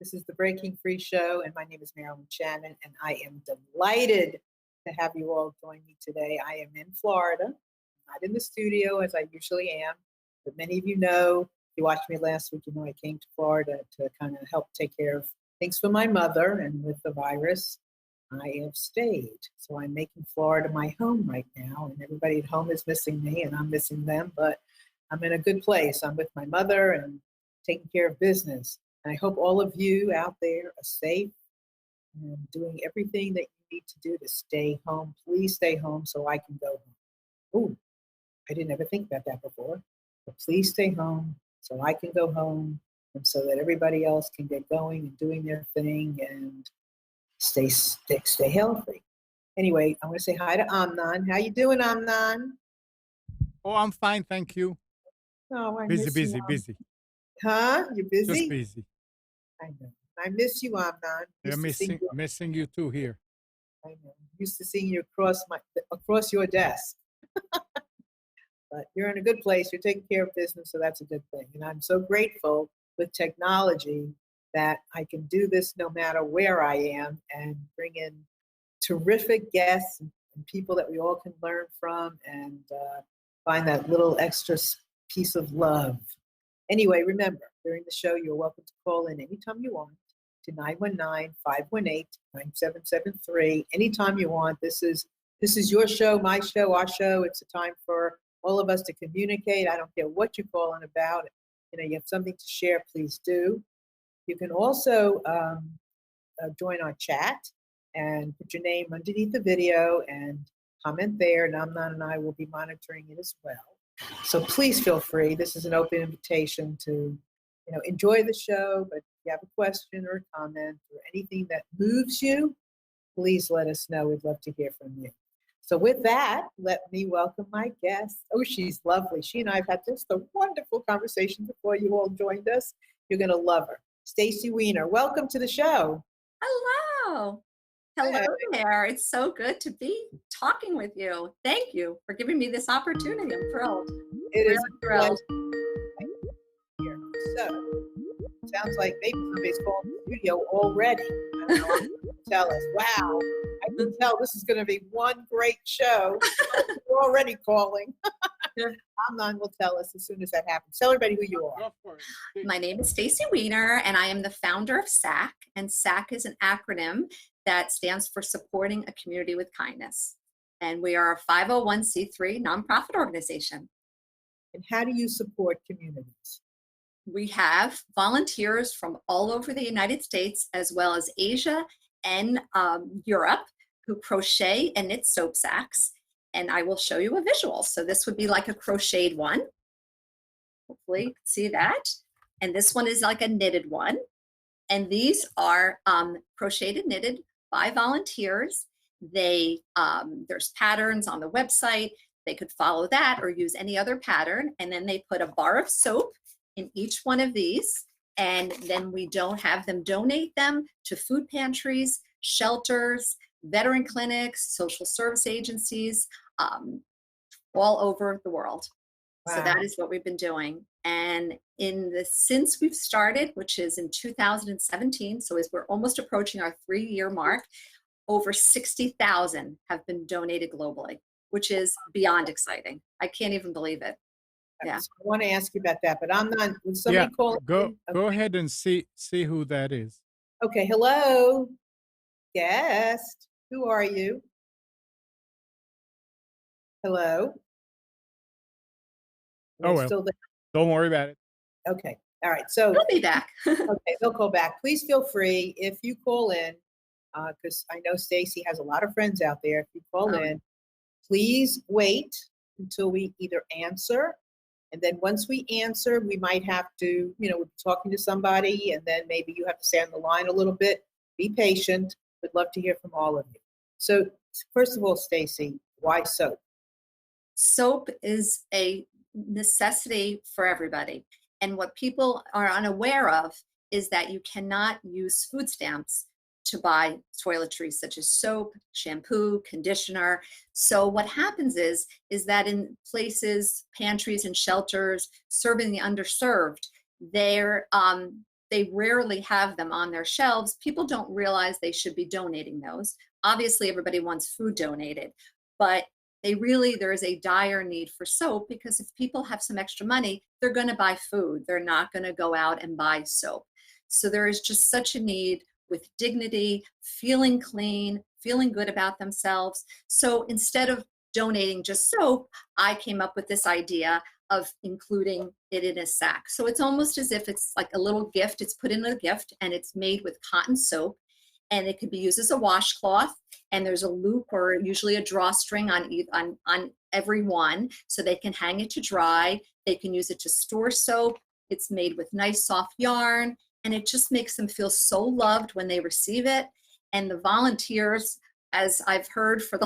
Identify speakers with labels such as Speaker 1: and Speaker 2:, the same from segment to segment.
Speaker 1: This is the Breaking Free Show, and my name is Marilyn Shannon, and I am delighted to have you all join me today. I am in Florida, not in the studio as I usually am, but many of you know, if you watched me last week, you know I came to Florida to kind of help take care of things for my mother, and with the virus, I have stayed. So I'm making Florida my home right now, and everybody at home is missing me, and I'm missing them, but I'm in a good place. I'm with my mother and taking care of business. And I hope all of you out there are safe and doing everything that you need to do to stay home. Please stay home so I can go home. Ooh, I didn't ever think about that before. But please stay home so I can go home and so that everybody else can get going and doing their thing and stay healthy. Anyway, I want to say hi to Amnon. How you doing, Amnon?
Speaker 2: Oh, I'm fine, thank you.
Speaker 1: Oh, I
Speaker 2: Busy,
Speaker 1: miss you,
Speaker 2: busy, busy.
Speaker 1: Huh? You
Speaker 2: Just
Speaker 1: busy?
Speaker 2: busy.
Speaker 1: I know. I miss you, Amnon.
Speaker 2: Yeah,
Speaker 1: Used to see you.
Speaker 2: missing you too here.
Speaker 1: I know. Used to seeing you across your desk. But you're in a good place. You're taking care of business, so that's a good thing. And I'm so grateful with technology that I can do this no matter where I am and bring in terrific guests and people that we all can learn from and find that little extra piece of love. Anyway, remember, during the show, you're welcome to call in anytime you want to 919-518-9773. Anytime you want. This is your show, my show, our show. It's a time for all of us to communicate. I don't care what you're calling about. You have something to share, please do. You can also join our chat and put your name underneath the video and comment there. And Amnon and I will be monitoring it as well. So please feel free. This is an open invitation to, enjoy the show. But if you have a question or a comment or anything that moves you, please let us know. We'd love to hear from you. So with that, let me welcome my guest. Oh, she's lovely. She and I have had just a wonderful conversation before you all joined us. You're going to love her. Stacy Wiener, welcome to the show.
Speaker 3: Hello. Hello there. It's so good to be talking with you. Thank you for giving me this opportunity. I'm thrilled.
Speaker 1: It is
Speaker 3: thrilled.
Speaker 1: Here. So, sounds like maybe somebody's calling the studio already. I don't know. Tell us. Wow. I can tell this is going to be one great show. We're already calling. Amnon will tell us as soon as that happens. Tell everybody who you are.
Speaker 3: My name is Stacy Wiener, and I am the founder of S.A.C.K. And S.A.C.K is an acronym that stands for Supporting a Community with Kindness. And we are a 501c3 nonprofit organization.
Speaker 1: And how do you support communities?
Speaker 3: We have volunteers from all over the United States, as well as Asia and Europe, who crochet and knit soap sacks. And I will show you a visual. So this would be like a crocheted one. Hopefully you can see that. And this one is like a knitted one. And these are crocheted, knitted by volunteers. There's patterns on the website. They could follow that or use any other pattern. And then they put a bar of soap in each one of these. And then we don't have them donate them to food pantries, shelters, veteran clinics, social service agencies, all over the world. Wow. So that is what we've been doing. And since we've started, which is in 2017, so as we're almost approaching our 3-year mark, over 60,000 have been donated globally, which is beyond exciting. I can't even believe it. Yeah.
Speaker 1: So I want to ask you about that, but I'm not. When somebody calls,
Speaker 2: go ahead and see who that is.
Speaker 1: Okay. Hello, guest. Who are you? Hello.
Speaker 2: Oh, well.
Speaker 1: Still there?
Speaker 2: Don't worry about it.
Speaker 1: Okay. All right. So
Speaker 3: they'll be back.
Speaker 1: Okay, they'll call back. Please feel free if you call in, because I know Stacy has a lot of friends out there. If you call in, please wait until we either answer. And then once we answer, we might have to, we're talking to somebody, and then maybe you have to stay on the line a little bit. Be patient. We'd love to hear from all of you. So first of all, Stacy, why soap?
Speaker 3: Soap is a necessity for everybody. And what people are unaware of is that you cannot use food stamps to buy toiletries such as soap, shampoo, conditioner. So what happens is that in places, pantries and shelters serving the underserved, they're they rarely have them on their shelves. People don't realize they should be donating those. Obviously, everybody wants food donated, but there is a dire need for soap, because if people have some extra money, they're going to buy food. They're not going to go out and buy soap. So there is just such a need with dignity, feeling clean, feeling good about themselves. So instead of donating just soap, I came up with this idea of including it in a sack. So it's almost as if it's like a little gift. It's put in a gift, and it's made with cotton soap, and it could be used as a washcloth. And there's a loop or usually a drawstring on every one, so they can hang it to dry. They can use it to store soap. It's made with nice soft yarn, and it just makes them feel so loved when they receive it. And the volunteers, as I've heard from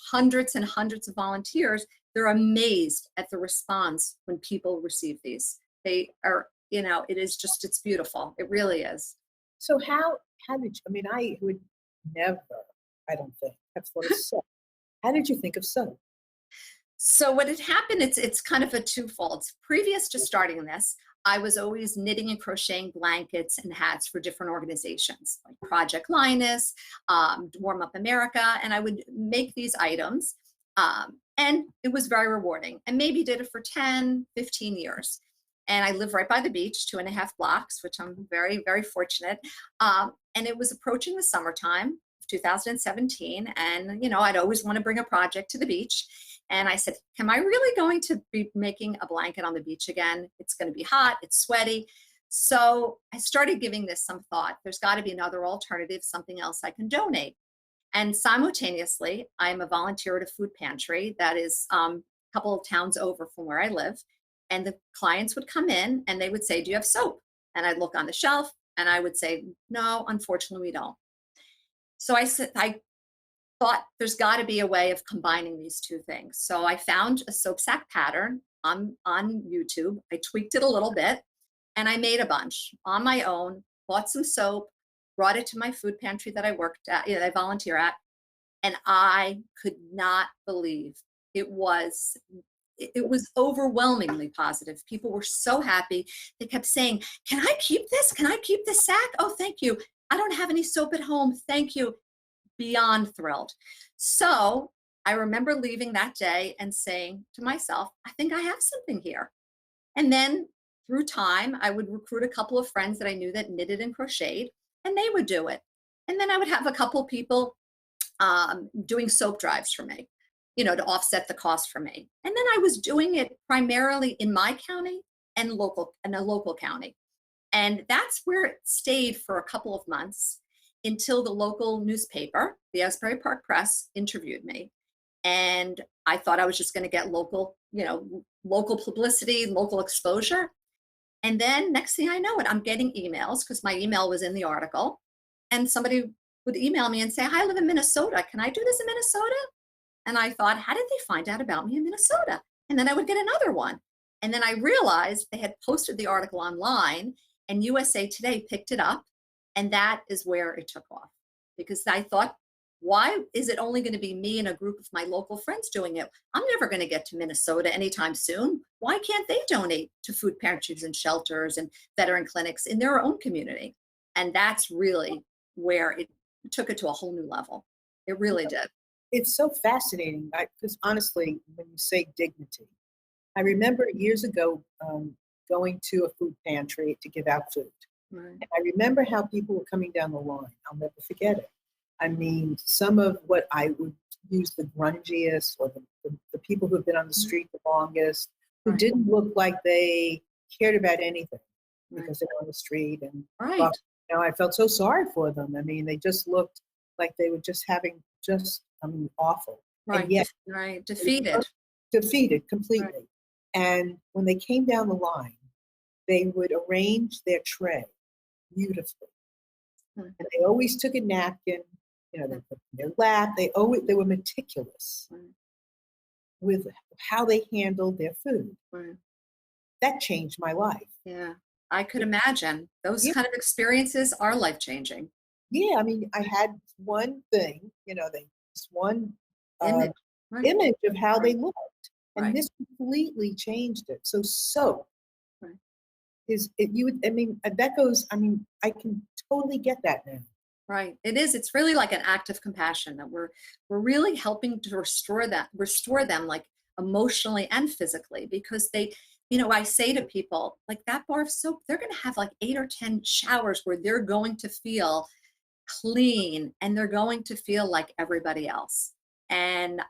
Speaker 3: hundreds and hundreds of volunteers, they're amazed at the response when people receive these. They are, it is just, it's beautiful. It really is.
Speaker 1: So how did you, I mean, I would never, I don't think, have thought of soap. How did you think of soap?
Speaker 3: So what had happened, it's kind of a twofold. Previous to starting this, I was always knitting and crocheting blankets and hats for different organizations like Project Linus, Warm Up America, and I would make these items. And it was very rewarding. And maybe did it for 10, 15 years. And I live right by the beach, 2.5 blocks, which I'm very, very fortunate. And it was approaching the summertime, 2017. And, I'd always want to bring a project to the beach. And I said, am I really going to be making a blanket on the beach again? It's going to be hot, it's sweaty. So I started giving this some thought. There's got to be another alternative, something else I can donate. And simultaneously, I'm a volunteer at a food pantry that is a couple of towns over from where I live. And the clients would come in and they would say, do you have soap? And I'd look on the shelf and I would say, no, unfortunately, we don't. So I thought there's got to be a way of combining these two things. So I found a soap sack pattern on YouTube. I tweaked it a little bit and I made a bunch on my own, bought some soap, brought it to my food pantry that I worked at, I volunteer at, and I could not believe it was overwhelmingly positive. People were so happy. They kept saying, can I keep this? Can I keep this sack? Oh, thank you. I don't have any soap at home. Thank you. Beyond thrilled. So I remember leaving that day and saying to myself, I think I have something here. And then through time, I would recruit a couple of friends that I knew that knitted and crocheted, and they would do it. And then I would have a couple people doing soap drives for me, to offset the cost for me. And then I was doing it primarily in my county and a local county. And that's where it stayed for a couple of months until the local newspaper, the Asbury Park Press, interviewed me. And I thought I was just going to get local publicity, local exposure. And then next thing I know it, I'm getting emails because my email was in the article. And somebody would email me and say, hi, I live in Minnesota. Can I do this in Minnesota? And I thought, how did they find out about me in Minnesota? And then I would get another one. And then I realized they had posted the article online and USA Today picked it up. And that is where it took off, because I thought, why is it only going to be me and a group of my local friends doing it? I'm never going to get to Minnesota anytime soon. Why can't they donate to food pantries and shelters and veteran clinics in their own community? And that's really where it took it to a whole new level. It really did.
Speaker 1: It's so fascinating because honestly, when you say dignity, I remember years ago going to a food pantry to give out food.
Speaker 3: Right.
Speaker 1: And I remember how people were coming down the line. I'll never forget it. I mean, some of what I would use the grungiest or the people who have been on the street the longest, who
Speaker 3: Right.
Speaker 1: didn't look like they cared about anything
Speaker 3: Right.
Speaker 1: because they were on the street. And
Speaker 3: Right.
Speaker 1: I felt so sorry for them. I mean, they just looked like they were just having awful.
Speaker 3: Right.
Speaker 1: And yet
Speaker 3: Right.
Speaker 1: they
Speaker 3: Defeated.
Speaker 1: were defeated completely.
Speaker 3: Right.
Speaker 1: And when they came down the line, they would arrange their tray beautifully.
Speaker 3: Mm.
Speaker 1: And they always took a napkin, they put it in their lap. They were meticulous
Speaker 3: Right.
Speaker 1: with how they handled their food.
Speaker 3: Right.
Speaker 1: That changed my life.
Speaker 3: Yeah. I could imagine those
Speaker 1: Yeah.
Speaker 3: kind of experiences are life changing.
Speaker 1: Yeah, I mean, I had one thing, this one
Speaker 3: Image. Right.
Speaker 1: image of how they
Speaker 3: Right.
Speaker 1: looked, and
Speaker 3: Right.
Speaker 1: this completely changed it. So soap,
Speaker 3: Right.
Speaker 1: is it you would, I mean, that goes, I mean, I can totally get that now.
Speaker 3: Right. It is. It's really like an act of compassion that we're really helping to restore them like emotionally and physically because they, I say to people like that bar of soap, they're going to have like 8 or 10 showers where they're going to feel clean and they're going to feel like everybody else. And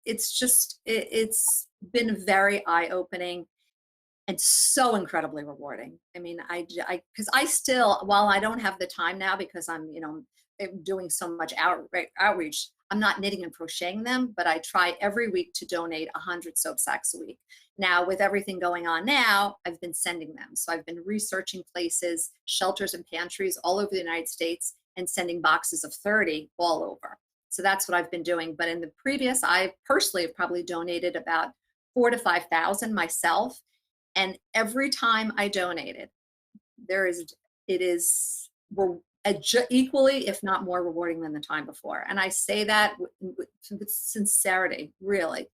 Speaker 3: it's just it's been very eye opening and so incredibly rewarding. I mean, because I still, while I don't have the time now because I'm, doing so much outreach, I'm not knitting and crocheting them, but I try every week to donate 100 soap sacks a week. Now, with everything going on now, I've been sending them. So I've been researching places, shelters and pantries all over the United States and sending boxes of 30 all over. So that's what I've been doing. But in the previous, I personally have probably donated about 4 to 5 thousand myself, and every time I donated, it is equally, if not more rewarding than the time before. And I say that with sincerity, really.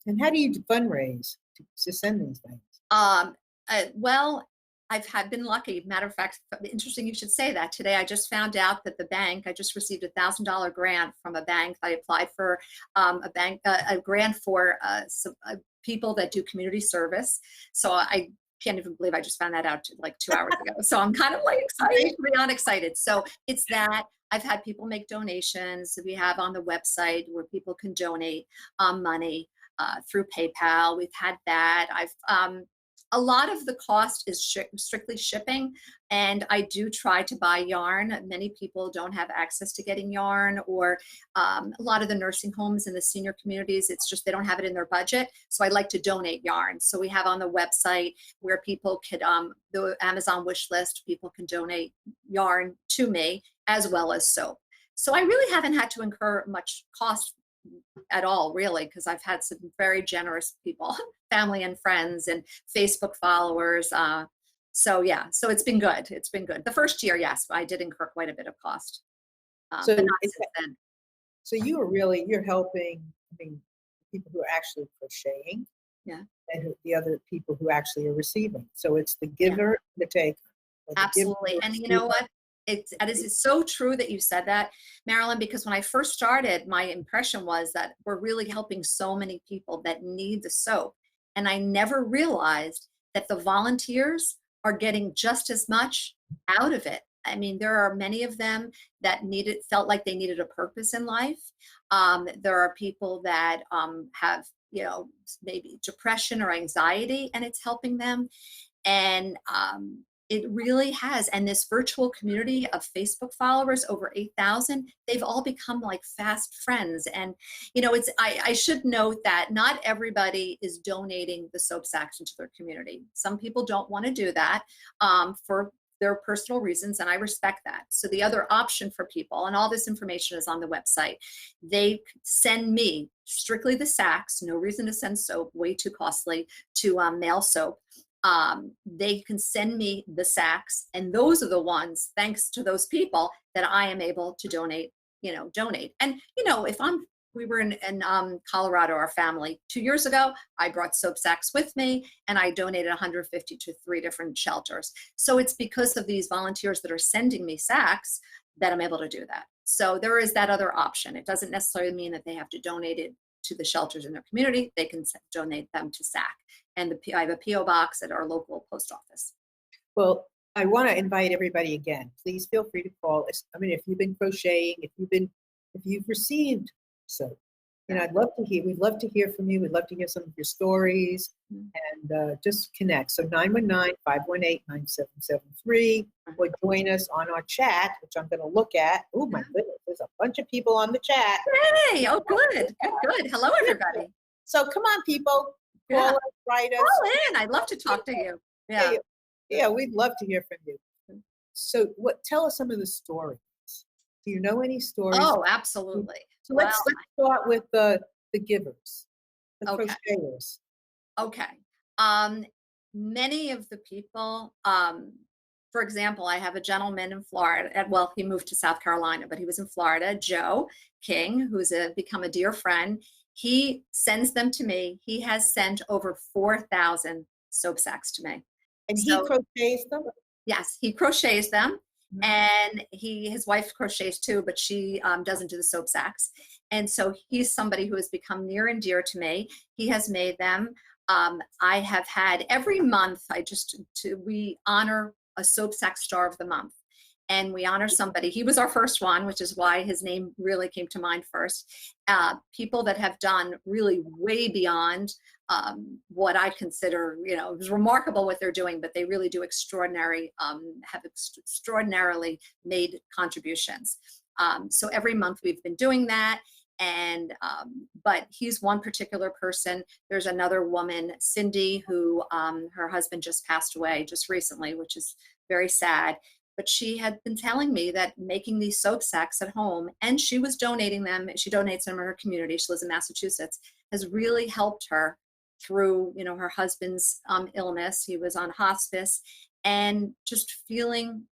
Speaker 1: And how do you fundraise to send these things?
Speaker 3: Um, well, been lucky. Matter of fact, interesting you should say that. Today, I just found out that the bank. I just received $1,000 grant from a bank. I applied for a grant for some, people that do community service. So I can't even believe I just found that out like 2 hours ago. So I'm kind of like excited, beyond excited. So it's that. I've had people make donations. We have on the website where people can donate money through PayPal. We've had that. A lot of the cost is strictly shipping, and I do try to buy yarn. Many people don't have access to getting yarn, or a lot of the nursing homes and the senior communities, it's just they don't have it in their budget. So I like to donate yarn. So we have on the website where people could, the Amazon wish list, people can donate yarn to me as well as soap. So I really haven't had to incur much cost at all, really, because I've had some very generous people, family and friends and Facebook followers. So yeah, so it's been good. It's been good. The first year, yes, I did incur quite a bit of cost,
Speaker 1: So
Speaker 3: but not since then.
Speaker 1: So you're helping, I mean, people who are actually crocheting,
Speaker 3: Yeah,
Speaker 1: and the other people who actually are receiving. So it's the
Speaker 3: yeah.
Speaker 1: giver, the taker. Or the giver,
Speaker 3: Absolutely.
Speaker 1: the
Speaker 3: And you know
Speaker 1: receiver.
Speaker 3: what? It's so true that you said that, Marilyn, because when I first started, my impression was that we're really helping so many people that need the soap. And I never realized that the volunteers are getting just as much out of it. I mean, there are many of them that felt like they needed a purpose in life. There are people that have, maybe depression or anxiety, and it's helping them. And it really has. And this virtual community of Facebook followers, over 8,000, they've all become like fast friends. And, I should note that not everybody is donating the soap sacks into their community. Some people don't want to do that for their personal reasons, and I respect that. So the other option for people, and all this information is on the website, they send me strictly the sacks, no reason to send soap, way too costly to mail soap. They can send me the sacks, and those are the ones, thanks to those people, that I am able to donate. And if we were in Colorado, our family 2 years ago, I brought soap sacks with me, and I donated 150 to 3 different shelters. So it's because of these volunteers that are sending me sacks that I'm able to do that. So there is that other option. It doesn't necessarily mean that they have to donate it to the shelters in their community. They can donate them to S.A.C.K. And I have a P.O. box at our local post office.
Speaker 1: Well, I want to invite everybody again. Please feel free to call us. I mean, if you've been crocheting, if you've received soap, I'd love to hear. We'd love to hear from you. We'd love to hear some of your stories, and just connect. So 919-518-9773, or join us on our chat, which I'm going to look at. Oh my goodness, there's a bunch of people on the chat.
Speaker 3: Hey, oh good. Hello, everybody.
Speaker 1: So come on, people. Call us, write us.
Speaker 3: Call in. I'd love to talk to you.
Speaker 1: Yeah, we'd love to hear from you. So tell us some of the stories. Do you know any stories?
Speaker 3: Oh, absolutely.
Speaker 1: So let's start with the givers, the
Speaker 3: Okay.
Speaker 1: crocheters.
Speaker 3: Okay. Many of the people, for example, I have a gentleman in Florida. Well, he moved to South Carolina, but he was in Florida, Joe King, who's become a dear friend. He sends them to me. He has sent over 4,000 soap sacks to me.
Speaker 1: And he
Speaker 3: So
Speaker 1: crochets them?
Speaker 3: yes, he crochets them,
Speaker 1: Mhm.
Speaker 3: and his wife crochets too, but she doesn't do the soap sacks. And so he's somebody who has become near and dear to me. He has made them. I have had every month. We honor a soap sack star of the month, and we honor somebody. He was our first one, which is why his name really came to mind first. People that have done really way beyond what I consider, it was remarkable what they're doing, but they really do extraordinarily made contributions. So every month we've been doing that. And but he's one particular person. There's another woman, Cindy, who her husband just passed away just recently, which is very sad. But she had been telling me that making these soap sacks at home, and she was donating them. She donates them in her community. She lives in Massachusetts. Has really helped her through, her husband's illness. He was on hospice, and just feeling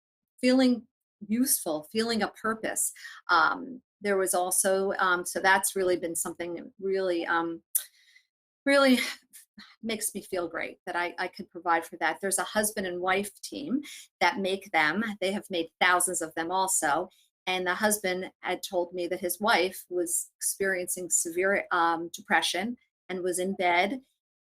Speaker 3: useful, feeling a purpose. There was also so that's really been something that really makes me feel great that I could provide for that. There's a husband and wife team that make them. They have made thousands of them also. And the husband had told me that his wife was experiencing severe depression and was in bed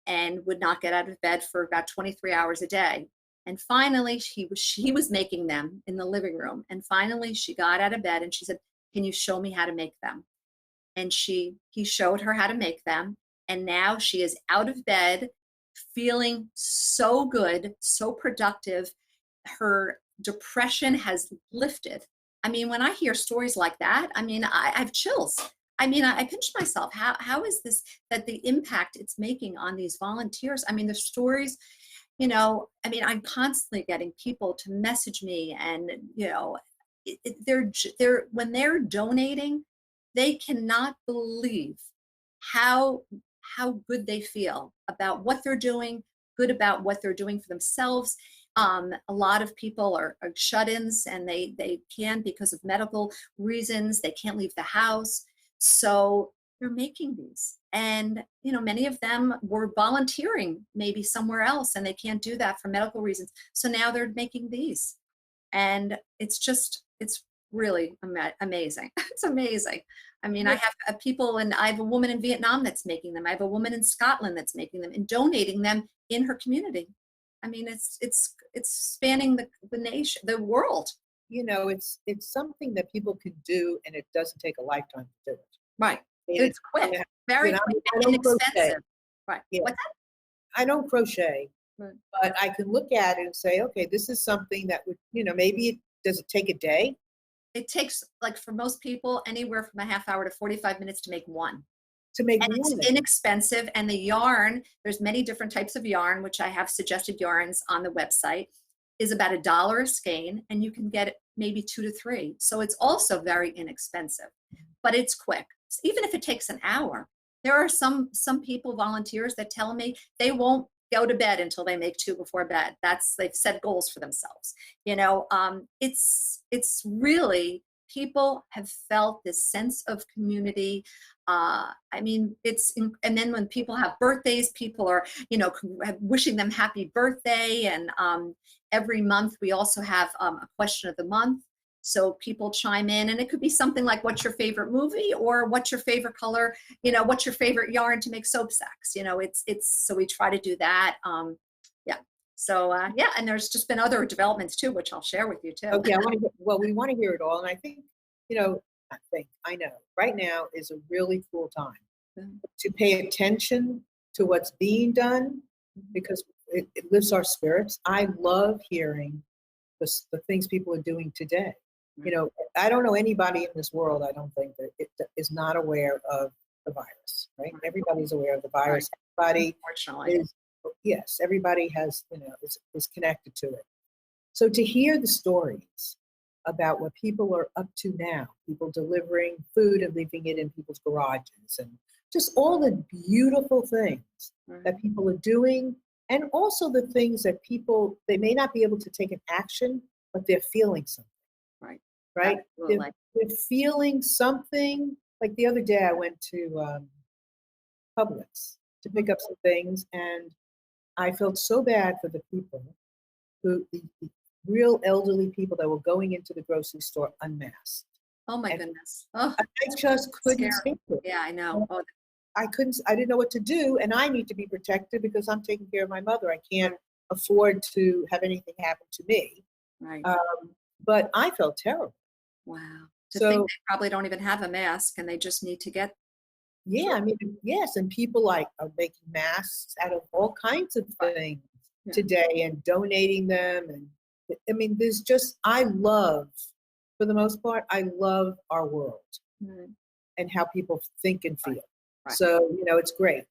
Speaker 3: and would not get out of bed for about 23 hours a day. And finally, he was making them in the living room. And finally, she got out of bed and she said, "Can you show me how to make them?" And he showed her how to make them, and now she is out of bed feeling so good, so productive. Her depression has lifted. I mean, when I hear stories like that, I mean, I have chills. I mean, I pinch myself. How is this, that the impact it's making on these volunteers? I mean, the stories, I mean, I'm constantly getting people to message me, and they're when they're donating, they cannot believe how how good they feel about what they're doing, good about what they're doing for themselves. A lot of people are shut-ins, and they can, because of medical reasons, they can't leave the house. So they're making these, and many of them were volunteering maybe somewhere else, and they can't do that for medical reasons. So now they're making these, and it's really amazing. It's amazing. I mean, I have people, and I have a woman in Vietnam that's making them. I have a woman in Scotland that's making them and donating them in her community. I mean, it's spanning the nation, the world.
Speaker 1: It's something that people can do, and it doesn't take a lifetime to do it.
Speaker 3: Right.
Speaker 1: And
Speaker 3: It's quick, very quick
Speaker 1: I
Speaker 3: and
Speaker 1: don't crochet.
Speaker 3: inexpensive. Right.
Speaker 1: Yeah,
Speaker 3: What's
Speaker 1: I don't crochet,
Speaker 3: that? Right.
Speaker 1: but I can look at it and say, okay, this is something that would, maybe does it take a day
Speaker 3: It takes, like, for most people, anywhere from a half hour to 45 minutes to make one.
Speaker 1: to make
Speaker 3: And it's
Speaker 1: one?
Speaker 3: inexpensive, and the yarn, there's many different types of yarn, which I have suggested yarns on the website, is about $1 a skein, and you can get maybe 2 to 3. So it's also very inexpensive, but it's quick. Even if it takes an hour, there are some people, volunteers, that tell me they won't go to bed until they make two before bed. They've set goals for themselves. It's really, people have felt this sense of community. I mean, and then when people have birthdays, people are, wishing them happy birthday. And every month we also have a question of the month. So people chime in, and it could be something like, what's your favorite movie, or what's your favorite color, what's your favorite yarn to make soap sacks. So we try to do that. Yeah. So yeah, and there's just been other developments too, which I'll share with you too.
Speaker 1: Okay, we want to hear it all, and I think, I know right now is a really cool time to pay attention to what's being done, because it lifts our spirits. I love hearing the things people are doing today. I don't know anybody in this world, I don't think, that it is not aware of the virus, right? Everybody's aware of the virus. Everybody
Speaker 3: Unfortunately.
Speaker 1: is, yes, everybody has, is connected to it. So to hear the stories about what people are up to now, people delivering food and leaving it in people's garages, and just all the beautiful things that people are doing, and also the things that people, they may not be able to take an action, but they're feeling something.
Speaker 3: Right.
Speaker 1: Right?
Speaker 3: Absolutely.
Speaker 1: They're feeling something. Like the other day, I went to Publix to pick up some things, and I felt so bad for the people the real elderly people that were going into the grocery store unmasked.
Speaker 3: Oh my
Speaker 1: And
Speaker 3: goodness. Oh,
Speaker 1: I just couldn't
Speaker 3: scary.
Speaker 1: take it.
Speaker 3: Yeah, I know. Oh,
Speaker 1: I didn't know what to do, and I need to be protected because I'm taking care of my mother. I can't afford to have anything happen to me.
Speaker 3: right.
Speaker 1: But I felt terrible.
Speaker 3: Wow. To think
Speaker 1: So
Speaker 3: they probably don't even have a mask and they just need to get
Speaker 1: yeah, I
Speaker 3: through.
Speaker 1: mean, yes, and people like are making masks out of all kinds of
Speaker 3: Right.
Speaker 1: things
Speaker 3: Yeah.
Speaker 1: today and donating them. And I mean, there's just I love, for the most part, I love our world
Speaker 3: Right.
Speaker 1: and how people think and
Speaker 3: Right.
Speaker 1: feel.
Speaker 3: Right.
Speaker 1: So it's great.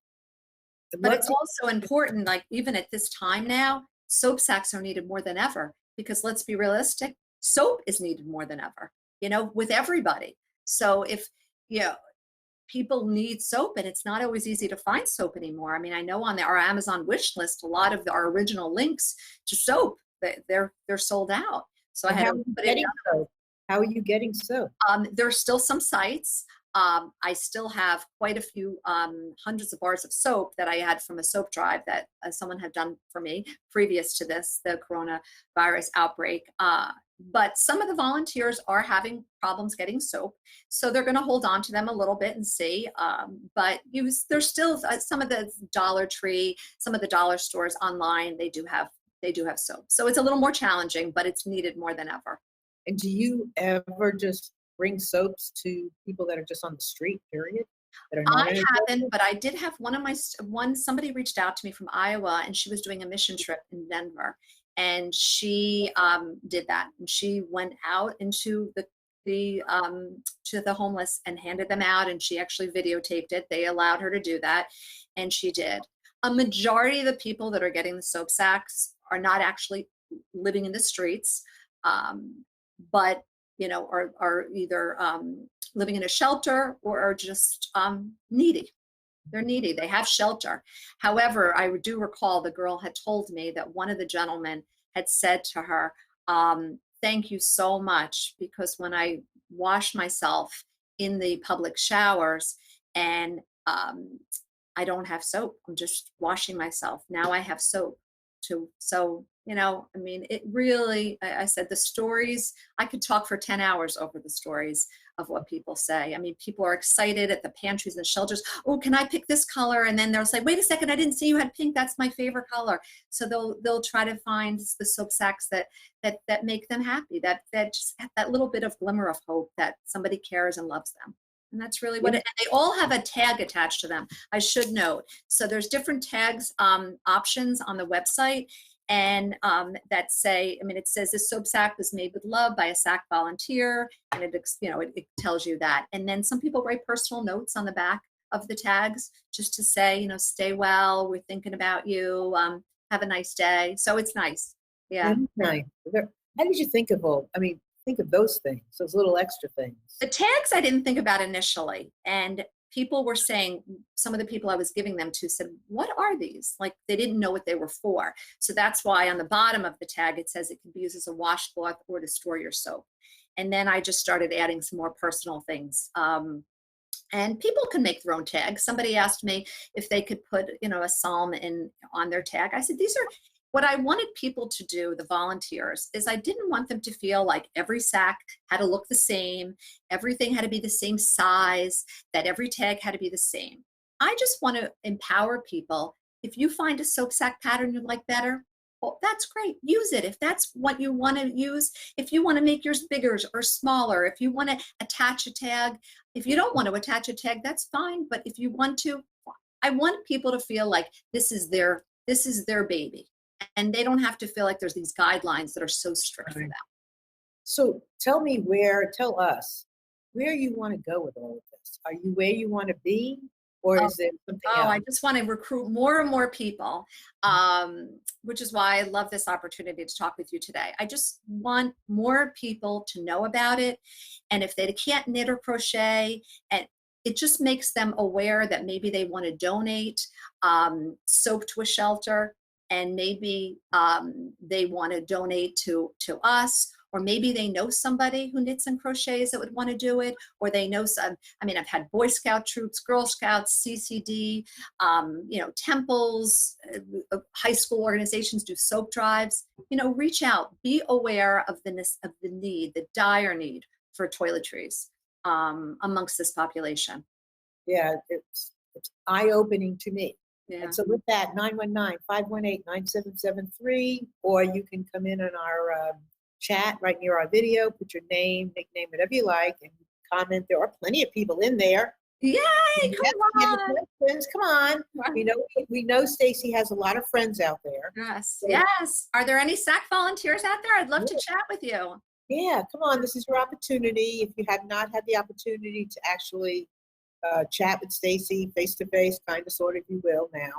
Speaker 3: But it's
Speaker 1: Let's
Speaker 3: also important, like even at this time now, soap sacks are needed more than ever because let's be realistic, soap is needed more than ever, with everybody. So if, you know, people need soap and it's not always easy to find soap anymore. I mean, I know on our Amazon wish list, a lot of our original links to soap, they're sold out. So I
Speaker 1: and
Speaker 3: had
Speaker 1: how
Speaker 3: to
Speaker 1: are you
Speaker 3: put it.
Speaker 1: getting soap? How are you getting soap?
Speaker 3: There's still some sites. I still have quite a few hundreds of bars of soap that I had from a soap drive that someone had done for me previous to the coronavirus outbreak. But some of the volunteers are having problems getting soap, so they're going to hold on to them a little bit and see. But there's still some of the Dollar Tree, some of the dollar stores online. They do have soap, so it's a little more challenging, but it's needed more than ever.
Speaker 1: And do you ever just bring soaps to people that are just on the street, period, that are not
Speaker 3: I
Speaker 1: in a
Speaker 3: haven't, but I did have somebody reached out to me from Iowa and she was doing a mission trip in Denver and she did that and she went out into to the homeless and handed them out and she actually videotaped it. They allowed her to do that and she did. A majority of the people that are getting the soap sacks are not actually living in the streets, but are either living in a shelter or are just needy. They're needy. They have shelter. However, I do recall the girl had told me that one of the gentlemen had said to her, thank you so much, because when I wash myself in the public showers and I don't have soap, I'm just washing myself. Now I have soap too. So, I mean, it really, I said the stories, I could talk for 10 hours over the stories of what people say. I mean, people are excited at the pantries and shelters. Oh, can I pick this color? And then they'll say, wait a second, I didn't see you had pink. That's my favorite color. So they'll try to find the soap sacks that make them happy, that just have that little bit of glimmer of hope that somebody cares and loves them. And that's really what
Speaker 1: Yeah.
Speaker 3: it, and they all have a tag attached to them, I should note. So there's different tags options on the website and that say, I mean, it says this soap sack was made with love by a S.A.C.K volunteer, and it tells you that. And then some people write personal notes on the back of the tags just to say, stay well, we're thinking about you, have a nice day. So it's nice. Yeah.
Speaker 1: That's nice. How did you think of think of those things, those little extra things?
Speaker 3: The tags I didn't think about initially. And people were saying, some of the people I was giving them to said, what are these? Like they didn't know what they were for. So that's why on the bottom of the tag, it says it can be used as a washcloth or to store your soap. And then I just started adding some more personal things. And people can make their own tags. Somebody asked me if they could put, a psalm on their tag. I said, these are what I wanted people to do, the volunteers, is I didn't want them to feel like every sack had to look the same, everything had to be the same size, that every tag had to be the same. I just want to empower people. If you find a soap sack pattern you like better, well, that's great. Use it. If that's what you want to use, if you want to make yours bigger or smaller, if you want to attach a tag, if you don't want to attach a tag, that's fine. But if you want to, I want people to feel like this is their baby. And they don't have to feel like there's these guidelines that are so strict for them.
Speaker 1: So tell us where you want to go with all of this. Are you where you want to be, or is there something else?
Speaker 3: I just want to recruit more and more people, which is why I love this opportunity to talk with you today. I just want more people to know about it. And if they can't knit or crochet, and it just makes them aware that maybe they want to donate soap to a shelter, and maybe they want to donate to us, or maybe they know somebody who knits and crochets that would want to do it, or they know some. I mean, I've had Boy Scout troops, Girl Scouts, CCD, temples, high school organizations do soap drives. Reach out, be aware of the need, the dire need for toiletries amongst this population.
Speaker 1: Yeah, it's eye-opening to me.
Speaker 3: Yeah.
Speaker 1: And so with that, 919-518-9773, or you can come in on our chat right near our video, put your name, nickname, whatever you like, and comment. There are plenty of people in there.
Speaker 3: Yay!
Speaker 1: Yes,
Speaker 3: Come
Speaker 1: we have
Speaker 3: on.
Speaker 1: questions. Come on.
Speaker 3: Right.
Speaker 1: We know Stacy has a lot of friends out there.
Speaker 3: Yes.
Speaker 1: So,
Speaker 3: Yes. Are there any S.A.C.K volunteers out there? I'd love to chat with you.
Speaker 1: yeah, come on. This is your opportunity. If you have not had the opportunity to actually chat with Stacy face to face, kind of, sort of, you will now.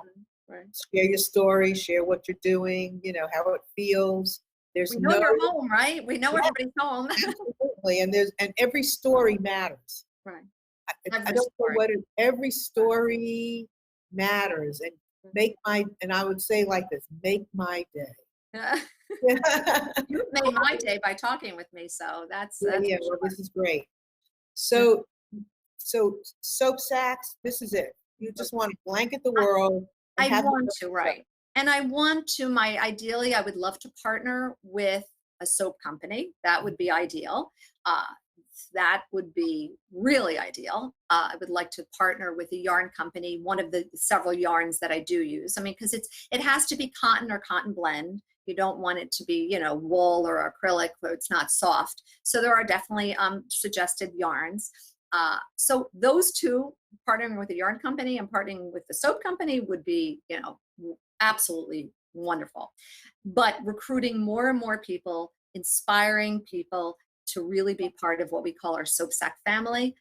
Speaker 3: Right.
Speaker 1: Share your story, share what you're doing, how it feels. There's
Speaker 3: We know
Speaker 1: no,
Speaker 3: you're home, right? We know
Speaker 1: yeah,
Speaker 3: everybody's home.
Speaker 1: absolutely, and every story matters.
Speaker 3: Right.
Speaker 1: I, I
Speaker 3: Every
Speaker 1: don't know
Speaker 3: story.
Speaker 1: what it, every story matters, and I would say like this, make my day.
Speaker 3: Yeah.
Speaker 1: Yeah,
Speaker 3: You've made my day by talking with me, so that's
Speaker 1: yeah,
Speaker 3: for
Speaker 1: well,
Speaker 3: sure.
Speaker 1: this is great. So soap sacks, this is it. You just want to blanket the world and
Speaker 3: I
Speaker 1: have the
Speaker 3: want
Speaker 1: soap
Speaker 3: to,
Speaker 1: sack.
Speaker 3: right. And I want to, ideally, I would love to partner with a soap company. That would be ideal. Uh, that would be really ideal. I would like to partner with a yarn company, one of the several yarns that I do use. I mean, because it has to be cotton or cotton blend. You don't want it to be, wool or acrylic where it's not soft. So there are definitely suggested yarns. So those two, partnering with a yarn company and partnering with the soap company, would be, absolutely wonderful. But recruiting more and more people, inspiring people to really be part of what we call our S.A.C.K family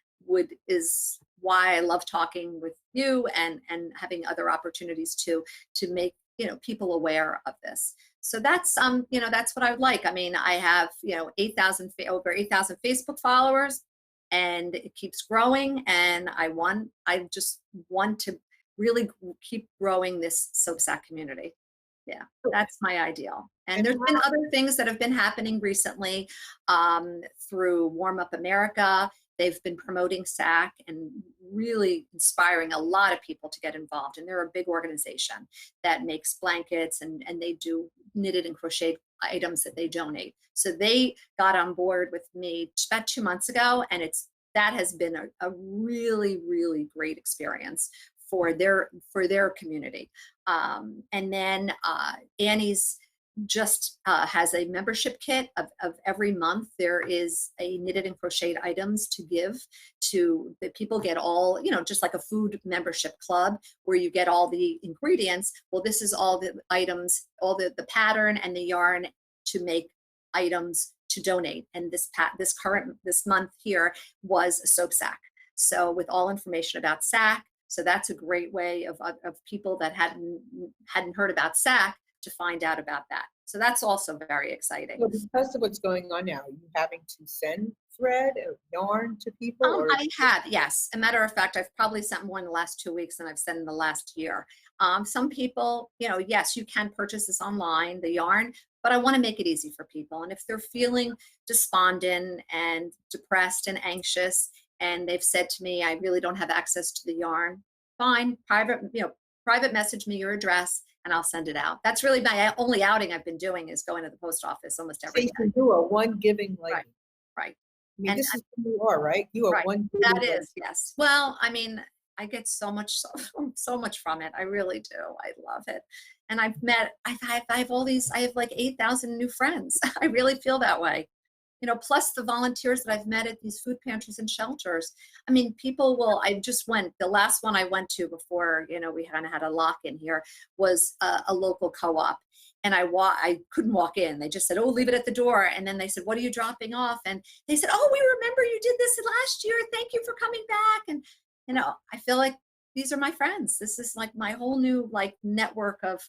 Speaker 3: is why I love talking with you and having other opportunities to make people aware of this. So that's that's what I would like. I mean, I have over 8,000 Facebook followers, and it keeps growing, and I just want to really keep growing this S.A.C community. Yeah, that's my ideal. And
Speaker 1: And
Speaker 3: there's been other things that have been happening recently through Warm Up America. They've been promoting S.A.C and really inspiring a lot of people to get involved. And they're a big organization that makes blankets, and they do knitted and crocheted items that they donate. So they got on board with me about 2 months ago, and that has been a really, really great experience for their community. And then Annie's just has a membership kit of every month. There is a knitted and crocheted items to give to the people. Get all, just like a food membership club where you get all the ingredients. Well, this is all the items, all the pattern and the yarn to make items to donate. And this month here was a soap sack. So with all information about S.A.C, so that's a great way of people that hadn't heard about S.A.C to find out about that. So that's also very exciting.
Speaker 1: so because of what's going on now, are you having to send thread or yarn to people? Or
Speaker 3: I have, yes. A matter of fact, I've probably sent more in the last 2 weeks than I've sent in the last year. Some people, yes, you can purchase this online, the yarn, but I want to make it easy for people. And if they're feeling despondent and depressed and anxious, and they've said to me, I really don't have access to the yarn, fine, private message me your address and I'll send it out. That's really my only outing I've been doing, is going to the post office almost every day.
Speaker 1: Stacey, you are one giving lady.
Speaker 3: Right. Right.
Speaker 1: I mean,
Speaker 3: And
Speaker 1: this is who you are, right? You are
Speaker 3: right.
Speaker 1: one giving
Speaker 3: That
Speaker 1: lady.
Speaker 3: is, yes. Well, I mean, I get so much from it. I really do. I love it. And I have all these, I have like 8,000 new friends. I really feel that way. Plus the volunteers that I've met at these food pantries and shelters. I mean, the last one I went to before, we kind of had a lock in here, was a local co-op. And I couldn't walk in. They just said, oh, leave it at the door. And then they said, what are you dropping off? And they said, oh, we remember you did this last year. Thank you for coming back. And, I feel like these are my friends. This is like my whole new network of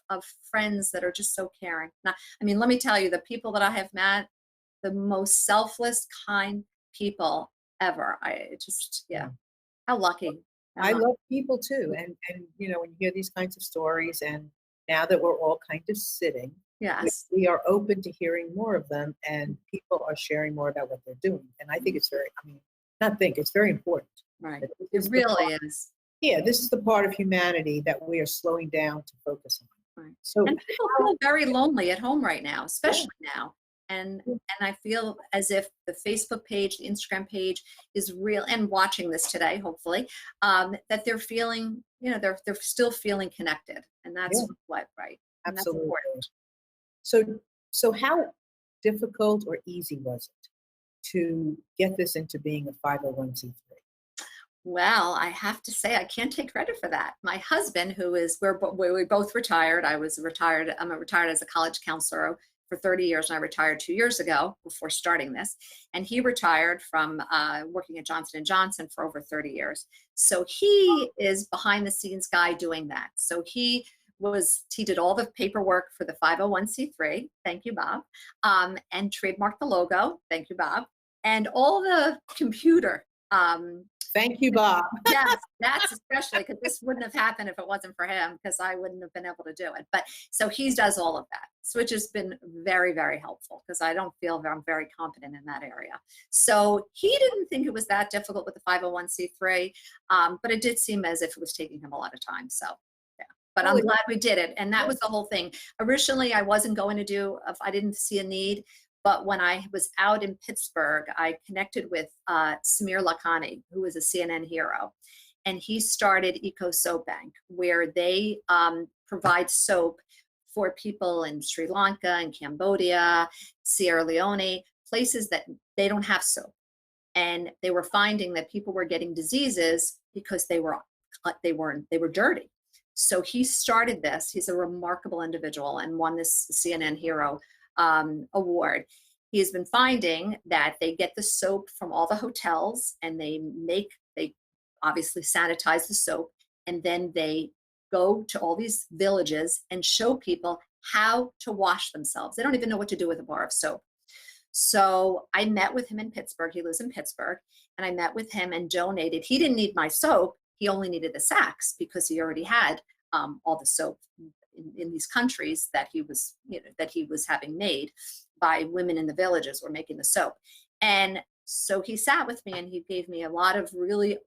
Speaker 3: friends that are just so caring. Now, I mean, let me tell you, the people that I have met, the most selfless, kind people ever. Yeah, how lucky.
Speaker 1: I love people too. And when you hear these kinds of stories, and now that we're all kind of sitting,
Speaker 3: Yes.
Speaker 1: we are open to hearing more of them, and people are sharing more about what they're doing. And I think it's very, I mean, not think, it's very important.
Speaker 3: Right.
Speaker 1: that this
Speaker 3: It
Speaker 1: is the
Speaker 3: really
Speaker 1: part-
Speaker 3: is.
Speaker 1: Yeah, this is the part of humanity that we are slowing down to focus on.
Speaker 3: Right.
Speaker 1: So,
Speaker 3: And people feel very lonely at home right now,
Speaker 1: yeah,
Speaker 3: especially now. And
Speaker 1: yeah,
Speaker 3: and I feel as if the Facebook page, the Instagram page is real, and watching this today, hopefully, that they're feeling, they're still feeling connected. And that's
Speaker 1: yeah,
Speaker 3: what, right. And that's
Speaker 1: absolutely.
Speaker 3: important.
Speaker 1: So, so how difficult or easy was it to get this into being a 501c3?
Speaker 3: Well, I have to say, I can't take credit for that. My husband, who is, we both retired. I'm retired as a college counselor for 30 years, and I retired 2 years ago before starting this. And he retired from working at Johnson & Johnson for over 30 years. So he is behind the scenes guy doing that. So he did all the paperwork for the 501c3. Thank you, Bob. And trademarked the logo. Thank you, Bob. And all the computer
Speaker 1: Thank you, Bob.
Speaker 3: yes, that's especially because this wouldn't have happened if it wasn't for him, because I wouldn't have been able to do it. But so he does all of that, so which has been very, very helpful because I don't feel I'm very competent in that area. So he didn't think it was that difficult with the 501c3, but it did seem as if it was taking him a lot of time. So yeah, but
Speaker 1: Well,
Speaker 3: I'm
Speaker 1: it-
Speaker 3: glad we did it. And that
Speaker 1: yeah,
Speaker 3: was the whole thing. Originally, I wasn't going to do, if I didn't see a need. But when I was out in Pittsburgh, I connected with Samir Lakhani, who is a CNN hero. And he started Eco Soap Bank, where they provide soap for people in Sri Lanka and Cambodia, Sierra Leone, places that they don't have soap. And they were finding that people were getting diseases because they were dirty. So he started this. He's a remarkable individual and won this CNN hero award. He has been finding that they get the soap from all the hotels, and they obviously sanitize the soap, and then they go to all these villages and show people how to wash themselves. They don't even know what to do with a bar of soap. So I met with him in Pittsburgh. He lives in Pittsburgh. And I met with him and donated. He didn't need my soap. He only needed the sacks because he already had all the soap in these countries that he was having made by women in the villages were making the soap. And so he sat with me and he gave me a lot of really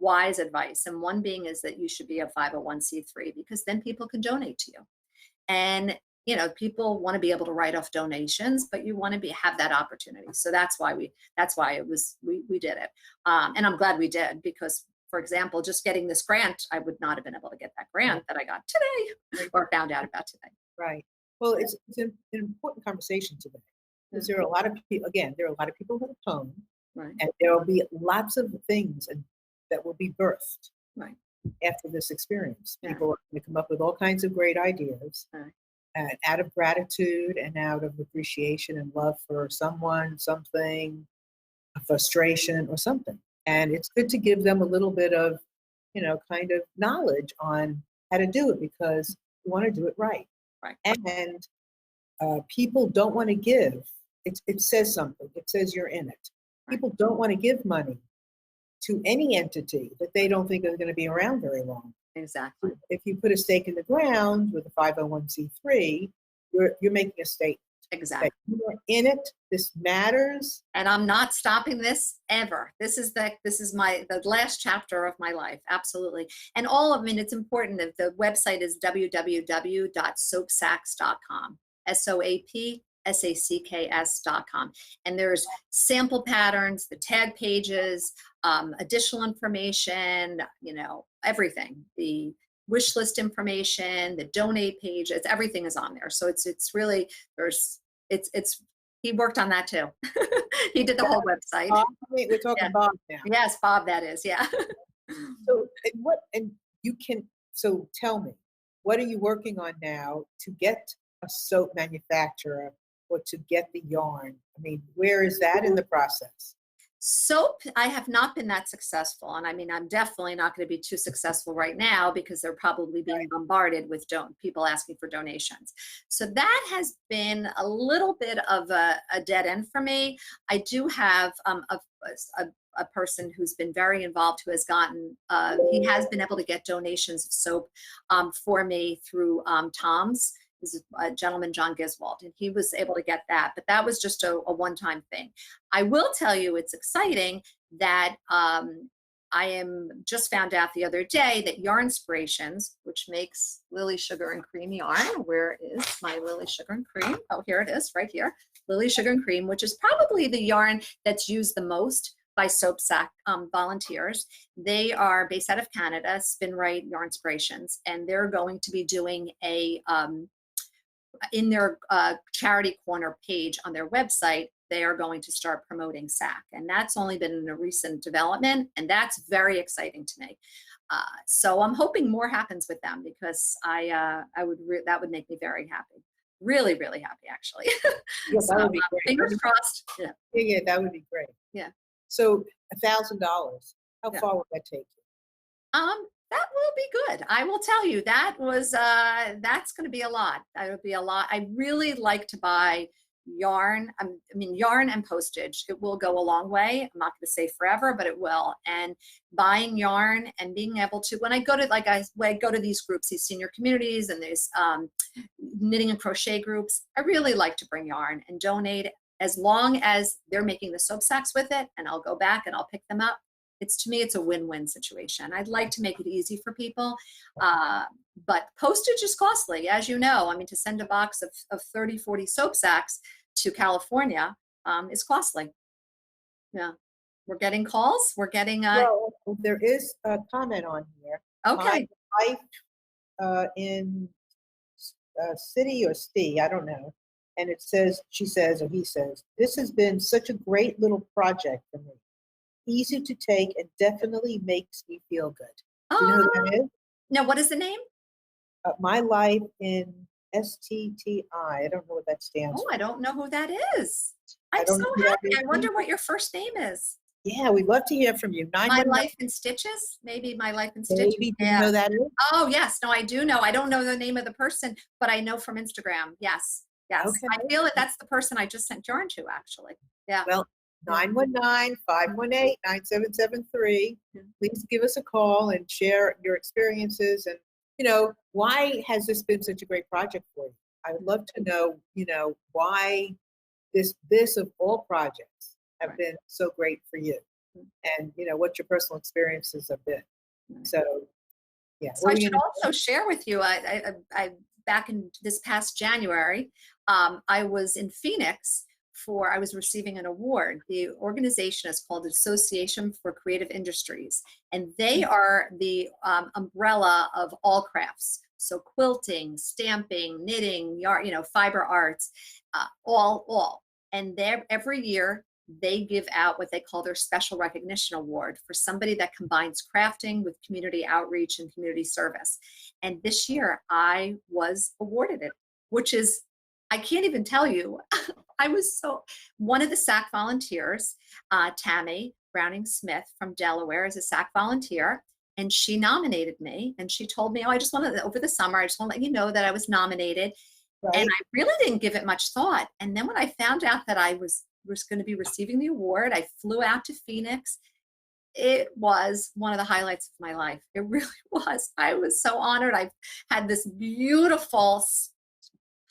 Speaker 3: wise advice. And one being is that you should be a 501c3 because then people can donate to you. And people want to be able to write off donations, but you want to have that opportunity. So that's why we did it. And I'm glad we did, because for example, just getting this grant, I would not have been able to get that grant that I got today or found out about today.
Speaker 1: right. Well, it's an important conversation today because there are a lot of people. Again, there are a lot of people that are home,
Speaker 3: Right.
Speaker 1: and there will be lots of things that will be birthed
Speaker 3: Right.
Speaker 1: after this experience.
Speaker 3: Yeah.
Speaker 1: People are going to come up with all kinds of great ideas.
Speaker 3: Right.
Speaker 1: And out of gratitude and out of appreciation and love for someone, something, a frustration or something. And it's good to give them a little bit of, kind of knowledge on how to do it because you want to do it right.
Speaker 3: Right.
Speaker 1: And people don't want to give. It says something. It says you're in it. People don't want to give money to any entity that they don't think is going to be around very long.
Speaker 3: Exactly.
Speaker 1: If you put a stake in the ground with a 501c3, you're making a statement.
Speaker 3: Exactly.
Speaker 1: You are in it. This matters.
Speaker 3: And I'm not stopping this ever. This is the last chapter of my life. Absolutely. And it's important that the website is www.soapsacks.com. SOAPSACKS.com. And there's sample patterns, the tag pages, additional information, everything. The wish list information, the donate page, everything is on there. So it's really, he worked on that too. He did the whole website.
Speaker 1: We're talking Bob now.
Speaker 3: Yes, Bob, that is, yeah.
Speaker 1: So tell me, what are you working on now to get a soap manufacturer or to get the yarn? I mean, where is that in the process?
Speaker 3: Soap, I have not been that successful. And I'm definitely not going to be too successful right now because they're probably being bombarded with people asking for donations. So that has been a little bit of a dead end for me. I do have a person who's been very involved who has he has been able to get donations of soap for me through Tom's. This is a gentleman, John Giswald, and he was able to get that. But that was just a one-time thing. I will tell you, it's exciting that I am just found out the other day that Yarnspirations, which makes Lily Sugar and Cream yarn. Where is my Lily Sugar and Cream? Oh, here it is, right here. Lily Sugar and Cream, which is probably the yarn that's used the most by S.A.C.K volunteers. They are based out of Canada, Spinrite Yarnspirations, and they're going to be doing a in their charity corner page on their website, they are going to start promoting S.A.C.K. And that's only been in a recent development, and that's very exciting to me. So I'm hoping more happens with them, because that would make me very happy. Really, really happy, actually.
Speaker 1: Yeah,
Speaker 3: So
Speaker 1: that would be great.
Speaker 3: fingers crossed. Yeah.
Speaker 1: Yeah, that would be great.
Speaker 3: Yeah.
Speaker 1: So $1,000, how
Speaker 3: Yeah.
Speaker 1: far would that take you?
Speaker 3: That will be good. I will tell you, that's going to be a lot. That would be a lot. I really like to buy yarn. I mean, yarn and postage. It will go a long way. I'm not going to say forever, but it will. And buying yarn and being able to, when I go to, when I go to these groups, these senior communities, and there's knitting and crochet groups, I really like to bring yarn and donate, as long as they're making the soap sacks with it, and I'll go back and I'll pick them up. To me, it's a win-win situation. I'd like to make it easy for people, but postage is costly, as you know. I mean, to send a box of 30, 40 soap sacks to California is costly. Yeah, we're getting calls. We're getting.
Speaker 1: Well, there is a comment on here.
Speaker 3: Okay.
Speaker 1: My wife in city or ST, I don't know. And it says, she says, or he says, this has been such a great little project for me. Easy to take and definitely makes me feel good. Do you know who that is?
Speaker 3: Now, what is the name?
Speaker 1: My Life in STTI. I don't know what that stands for.
Speaker 3: I don't know who that is.
Speaker 1: I
Speaker 3: I'm
Speaker 1: don't
Speaker 3: so
Speaker 1: know who that
Speaker 3: happy.
Speaker 1: is
Speaker 3: I wonder what your first name is.
Speaker 1: Yeah, we'd love to hear from you.
Speaker 3: My Life in Stitches? Maybe My Life in Stitches.
Speaker 1: Maybe. Do you know that is?
Speaker 3: Oh, yes. No, I do know. I don't know the name of the person, but I know from Instagram. Yes. Yes.
Speaker 1: Okay.
Speaker 3: I feel that that's the person I just sent yarn to, actually. Yeah.
Speaker 1: Well, 919-518-9773. Please give us a call and share your experiences. And, why has this been such a great project for you? I would love to know, why this of all projects have been so great for you, and, what your personal experiences have been. So, yeah.
Speaker 3: So I should also share with you, I back in this past January, I was in Phoenix I was receiving an award. The organization is called Association for Creative Industries, and they are the umbrella of all crafts. So quilting, stamping, knitting, yarn, fiber arts, all. And every year they give out what they call their Special Recognition Award for somebody that combines crafting with community outreach and community service. And this year I was awarded it, which is, I can't even tell you. One of the S.A.C.K volunteers, Tammy Browning-Smith from Delaware, is a S.A.C.K volunteer, and she nominated me, and she told me, I just wanted, over the summer, I just want to let you know that I was nominated. Right. And I really didn't give it much thought. And then when I found out that I was going to be receiving the award, I flew out to Phoenix. It was one of the highlights of my life. It really was. I was so honored. I've had this beautiful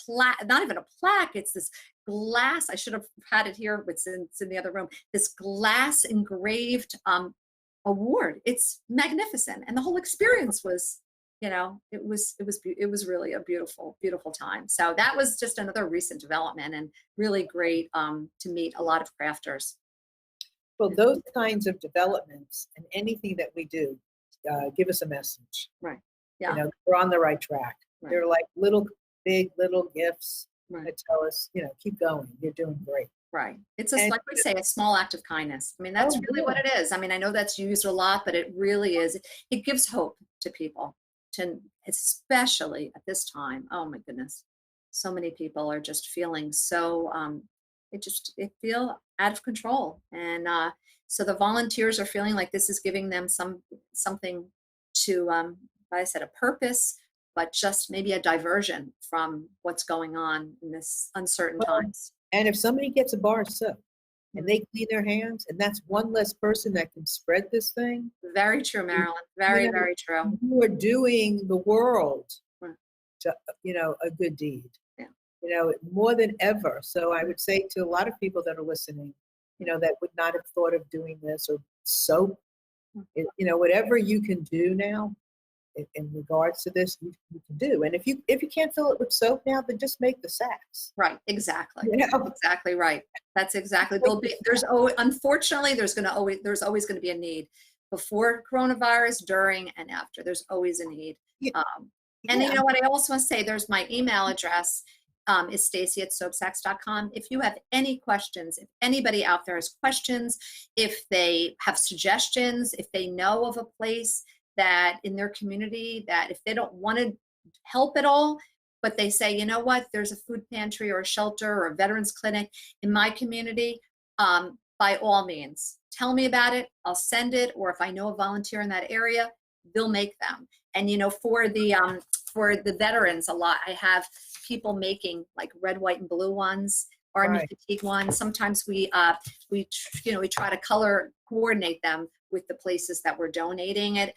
Speaker 3: not even a plaque, it's this glass. I should have had it here, it's in the other room. This glass engraved award. It's magnificent, and the whole experience was, it was really a beautiful, beautiful time. So that was just another recent development, and really great to meet a lot of crafters.
Speaker 1: Well, those kinds of developments and anything that we do give us a message.
Speaker 3: Right. Yeah.
Speaker 1: We're on the right track.
Speaker 3: Right.
Speaker 1: They're like little gifts that tell us, keep going. You're doing great.
Speaker 3: Right. It's like we say, a small act of kindness. I mean, that's really what it is. I mean, I know that's used a lot, but it really is. It gives hope to people, especially at this time. Oh my goodness. So many people are just feeling so, they feel out of control. And so the volunteers are feeling like this is giving them something to, like I said, a purpose, but just maybe a diversion from what's going on in this uncertain times.
Speaker 1: And if somebody gets a bar of soap and they clean their hands, and that's one less person that can spread this thing.
Speaker 3: Very true, Marilyn. Very, very true.
Speaker 1: You are doing the world a good deed,
Speaker 3: Yeah.
Speaker 1: more than ever. So I would say to a lot of people that are listening, that would not have thought of doing this, or soap, whatever you can do now in regards to this, you can do. And if you can't fill it with soap now, then just make the sacks.
Speaker 3: Right, exactly.
Speaker 1: You know?
Speaker 3: Exactly right. That's exactly. Unfortunately, there's always going to be a need before coronavirus, during, and after. There's always a need.
Speaker 1: Yeah,
Speaker 3: And you
Speaker 1: yeah.
Speaker 3: know what? I also want to say there's my email address, is Stacy@SoapSacks.com. If you have any questions, if anybody out there has questions, if they have suggestions, if they know of a place that in their community that if they don't want to help at all, but they say, you know what, there's a food pantry or a shelter or a veterans clinic in my community, by all means, tell me about it. I'll send it. Or if I know a volunteer in that area, they'll make them. And for the veterans, a lot, I have people making like red, white, and blue ones, army
Speaker 1: Right.
Speaker 3: fatigue ones. Sometimes we try to color coordinate them with the places that we're donating it.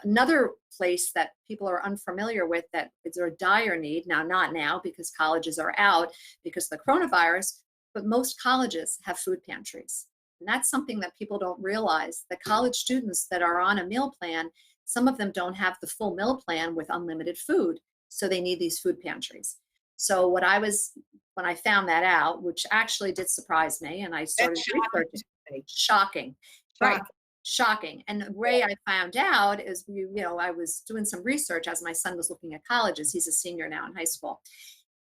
Speaker 3: Another place that people are unfamiliar with that is a dire need now, not now because colleges are out because of the coronavirus, but most colleges have food pantries. And that's something that people don't realize. The college students that are on a meal plan, some of them don't have the full meal plan with unlimited food. So they need these food pantries. So when I found that out, which actually did surprise me, and I started
Speaker 1: That's shocking
Speaker 3: researching,
Speaker 1: to me.
Speaker 3: shocking, right?
Speaker 1: Shocking.
Speaker 3: Shocking. And the way I found out is, I was doing some research as my son was looking at colleges. He's a senior now in high school.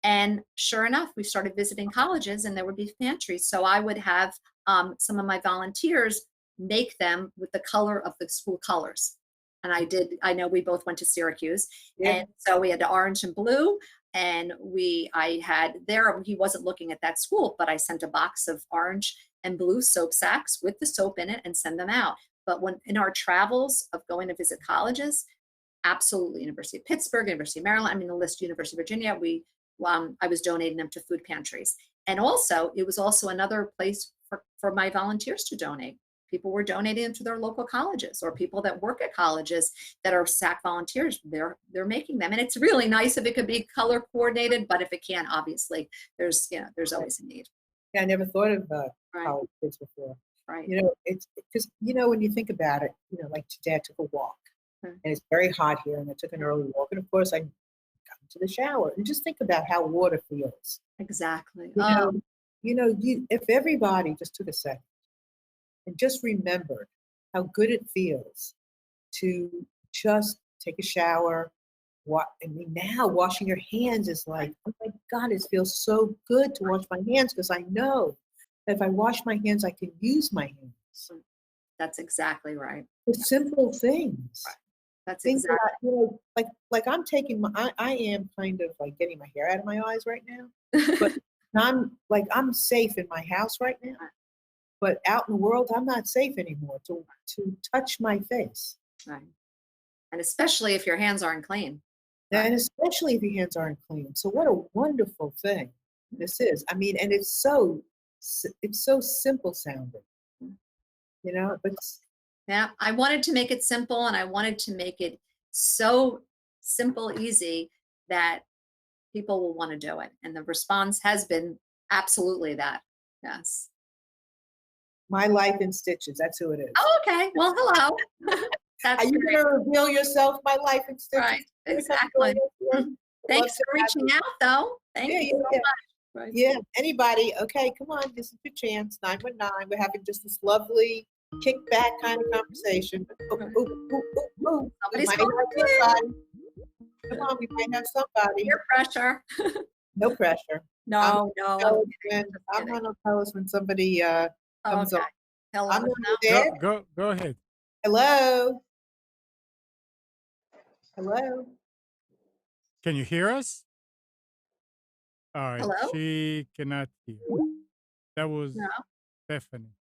Speaker 3: And sure enough, we started visiting colleges and there would be pantries. So I would have some of my volunteers make them with the color of the school colors. And I know we both went to Syracuse.
Speaker 1: Yeah.
Speaker 3: And so we had the orange and blue. And he wasn't looking at that school, but I sent a box of orange and blue soap sacks with the soap in it and send them out. But when in our travels of going to visit colleges, absolutely, University of Pittsburgh, University of Maryland, I mean the list, University of Virginia, I was donating them to food pantries. And also, it was also another place for my volunteers to donate. People were donating them to their local colleges, or people that work at colleges that are S.A.C.K volunteers, they're making them. And it's really nice if it could be color coordinated, but if it can't, obviously, there's always a need.
Speaker 1: Yeah, I never thought of
Speaker 3: Right,
Speaker 1: college kids before.
Speaker 3: right.
Speaker 1: It's because when you think about it, like today I took a walk,
Speaker 3: Mhm.
Speaker 1: and it's very hot here, and I took an early walk, and of course I got into the shower, and just think about how water feels.
Speaker 3: Exactly.
Speaker 1: You know, if everybody just took a second and just remembered how good it feels to just take a shower. I mean, now washing your hands is like, oh my God, it feels so good to wash my hands because I know that if I wash my hands, I can use my hands.
Speaker 3: That's exactly right.
Speaker 1: The simple things.
Speaker 3: Right. That's
Speaker 1: Things that
Speaker 3: exactly.
Speaker 1: like I'm taking I am kind of like getting my hair out of my eyes right now, but I'm safe in my house right now. But out in the world, I'm not safe anymore to touch my face.
Speaker 3: Right. And especially if your hands aren't clean. Right.
Speaker 1: And especially if your hands aren't clean. So what a wonderful thing this is. I mean, and it's so simple sounding, but
Speaker 3: Yeah, I wanted to make it simple and I wanted to make it so simple, easy that people will want to do it. And the response has been absolutely that. Yes.
Speaker 1: my life in stitches. That's who it is.
Speaker 3: Oh, okay. Well, hello.
Speaker 1: Are
Speaker 3: That's
Speaker 1: you
Speaker 3: great.
Speaker 1: going to reveal yourself, my life in stitches?
Speaker 3: Right.
Speaker 1: You're gonna come
Speaker 3: Exactly.
Speaker 1: join us?
Speaker 3: Thanks
Speaker 1: Love to
Speaker 3: for
Speaker 1: have
Speaker 3: reaching
Speaker 1: you.
Speaker 3: out, though. Thank
Speaker 1: Yeah,
Speaker 3: you
Speaker 1: yeah,
Speaker 3: so
Speaker 1: yeah.
Speaker 3: much. Right.
Speaker 1: Yeah, anybody. Okay, come on. This is your chance. 919. We're having just this lovely kickback kind of conversation. Oh, oh, oh, oh, oh. We
Speaker 3: Somebody's
Speaker 1: might
Speaker 3: calling
Speaker 1: have
Speaker 3: in.
Speaker 1: somebody. Come on, we might have somebody.
Speaker 3: Peer pressure.
Speaker 1: No pressure.
Speaker 3: No, no, I'm
Speaker 1: Tell us
Speaker 3: kidding.
Speaker 1: when,
Speaker 3: Just
Speaker 1: I'm
Speaker 3: kidding.
Speaker 1: gonna tell us when somebody comes
Speaker 3: Okay.
Speaker 1: on.
Speaker 3: He'll
Speaker 1: I'm
Speaker 3: let us
Speaker 1: on
Speaker 3: know.
Speaker 1: there.
Speaker 2: Go ahead.
Speaker 1: Hello. Hello.
Speaker 2: Can you hear us? All right.
Speaker 3: Hello?
Speaker 2: She cannot hear. That was
Speaker 3: No.
Speaker 2: Stephanie.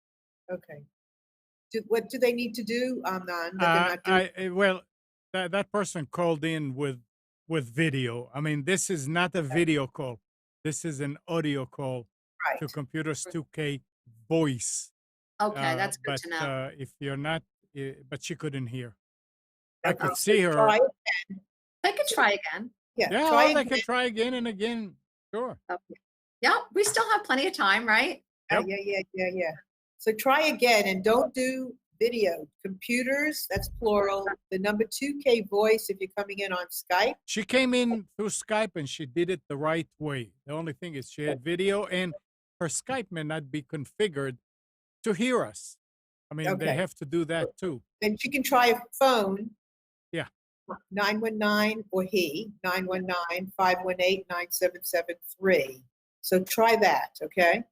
Speaker 1: Okay. What do they need to do? That they're not doing.
Speaker 2: Well, that person called in with video. I mean, this is not a video call. This is an audio call to
Speaker 1: Right.
Speaker 2: Computers 2K voice.
Speaker 3: Okay, that's good
Speaker 2: But
Speaker 3: to know.
Speaker 2: if you're not, but she couldn't hear. I
Speaker 1: Okay.
Speaker 2: could
Speaker 1: So
Speaker 2: see her.
Speaker 1: try it.
Speaker 3: I could try again.
Speaker 1: Yeah,
Speaker 2: Yeah,
Speaker 1: try
Speaker 2: or they
Speaker 1: again.
Speaker 2: could try again and again. Sure.
Speaker 3: Okay. Yeah, we still have plenty of time, right?
Speaker 2: Yep.
Speaker 1: Yeah. So try again and don't do video. Computers, that's plural. The number 2K voice if you're coming in on Skype.
Speaker 2: She came in through Skype and she did it the right way. The only thing is she had video and her Skype may not be configured to hear us. I mean, they
Speaker 1: Okay.
Speaker 2: have to do that too.
Speaker 1: Then she can try a phone,
Speaker 2: Yeah.
Speaker 1: 919 or he, 919-518-9773. So try that, okay?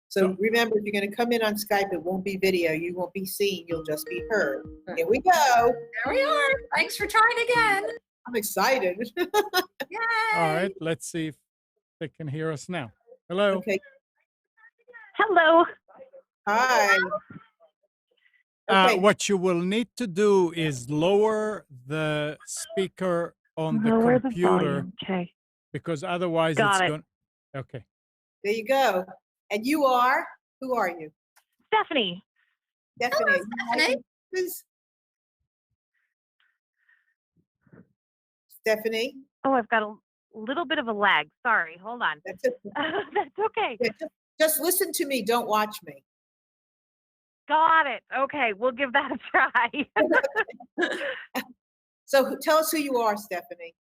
Speaker 1: So
Speaker 2: So
Speaker 1: remember, if you're going to come in on Skype, it won't be video. You won't be seen. You'll just be heard. Here we go.
Speaker 3: There we are. Thanks for trying again.
Speaker 1: I'm excited.
Speaker 3: Yay.
Speaker 2: all right, let's see if they can hear us now. Hello.
Speaker 1: Okay.
Speaker 4: Hello.
Speaker 1: Hi. Okay.
Speaker 2: What you will need to do is lower the speaker on the
Speaker 4: Lower the
Speaker 2: computer
Speaker 4: volume. Okay.
Speaker 2: because otherwise
Speaker 4: Got
Speaker 2: it's
Speaker 4: it.
Speaker 2: going. Okay.
Speaker 1: There you go. And you are? Who are you?
Speaker 4: Stephanie.
Speaker 1: Stephanie.
Speaker 3: Stephanie.
Speaker 1: Stephanie.
Speaker 4: Oh, I've got a little bit of a lag. Sorry. Hold on.
Speaker 1: That's it.
Speaker 4: That's okay.
Speaker 1: Yeah, just listen to me. Don't watch me.
Speaker 4: Got it. Okay. We'll give that a try.
Speaker 1: So tell us who you are, Stephanie.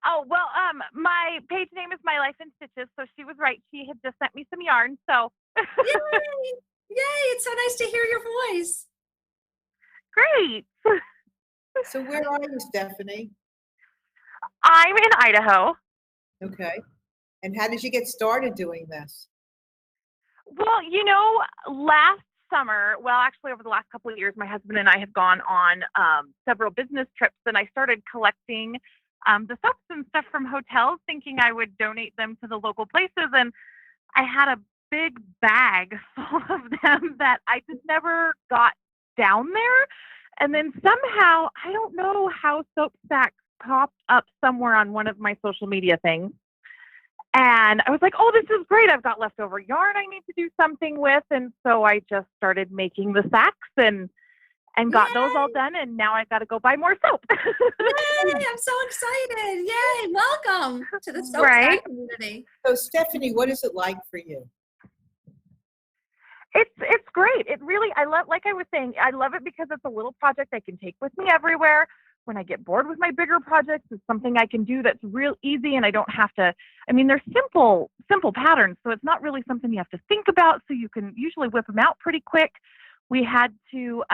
Speaker 4: Oh, well, my page name is My Life in Stitches, so she was right. She had just sent me some yarn, so.
Speaker 3: Yay. Yay. It's so nice to hear your voice.
Speaker 4: Great.
Speaker 1: So where are you, Stephanie?
Speaker 4: I'm in Idaho.
Speaker 1: Okay. And how did you get started doing this?
Speaker 4: Well, last summer, well, actually over the last couple of years, my husband and I have gone on several business trips, and I started collecting the soaps and stuff from hotels, thinking I would donate them to the local places. And I had a big bag full of them that I just never got down there. And then somehow, I don't know how S.A.C.K popped up somewhere on one of my social media things. And I was like, oh, this is great. I've got leftover yarn I need to do something with. And so I just started making the S.A.C.Ks and got those all done. And now I've got to go buy more soap.
Speaker 3: Yay. I'm so excited. Yay. Welcome to the S.A.C.K
Speaker 4: Right.
Speaker 3: community.
Speaker 1: So Stephanie, what is it like for you?
Speaker 4: It's great. It really, I love, like I was saying, I love it because it's a little project I can take with me everywhere. When I get bored with my bigger projects, it's something I can do that's real easy, and I don't have to, they're simple patterns. So it's not really something you have to think about. So you can usually whip them out pretty quick. We had to,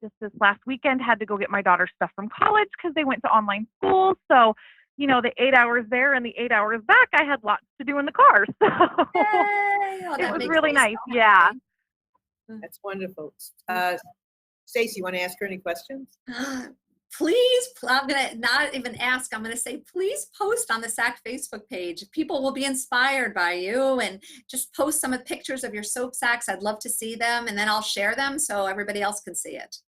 Speaker 4: just this last weekend, had to go get my daughter's stuff from college because they went to online school. So, the 8 hours there and the 8 hours back, I had lots to do in the car. So
Speaker 3: Yay. Oh,
Speaker 4: it was
Speaker 3: makes
Speaker 4: really
Speaker 3: me
Speaker 4: nice.
Speaker 3: so
Speaker 4: Yeah.
Speaker 3: happy.
Speaker 1: That's wonderful. Stacy, you want to ask her any questions?
Speaker 3: Please, I'm going to not even ask. I'm going to say, please post on the S.A.C.K Facebook page. People will be inspired by you, and just post some of the pictures of your soap sacks. I'd love to see them, and then I'll share them so everybody else can see it.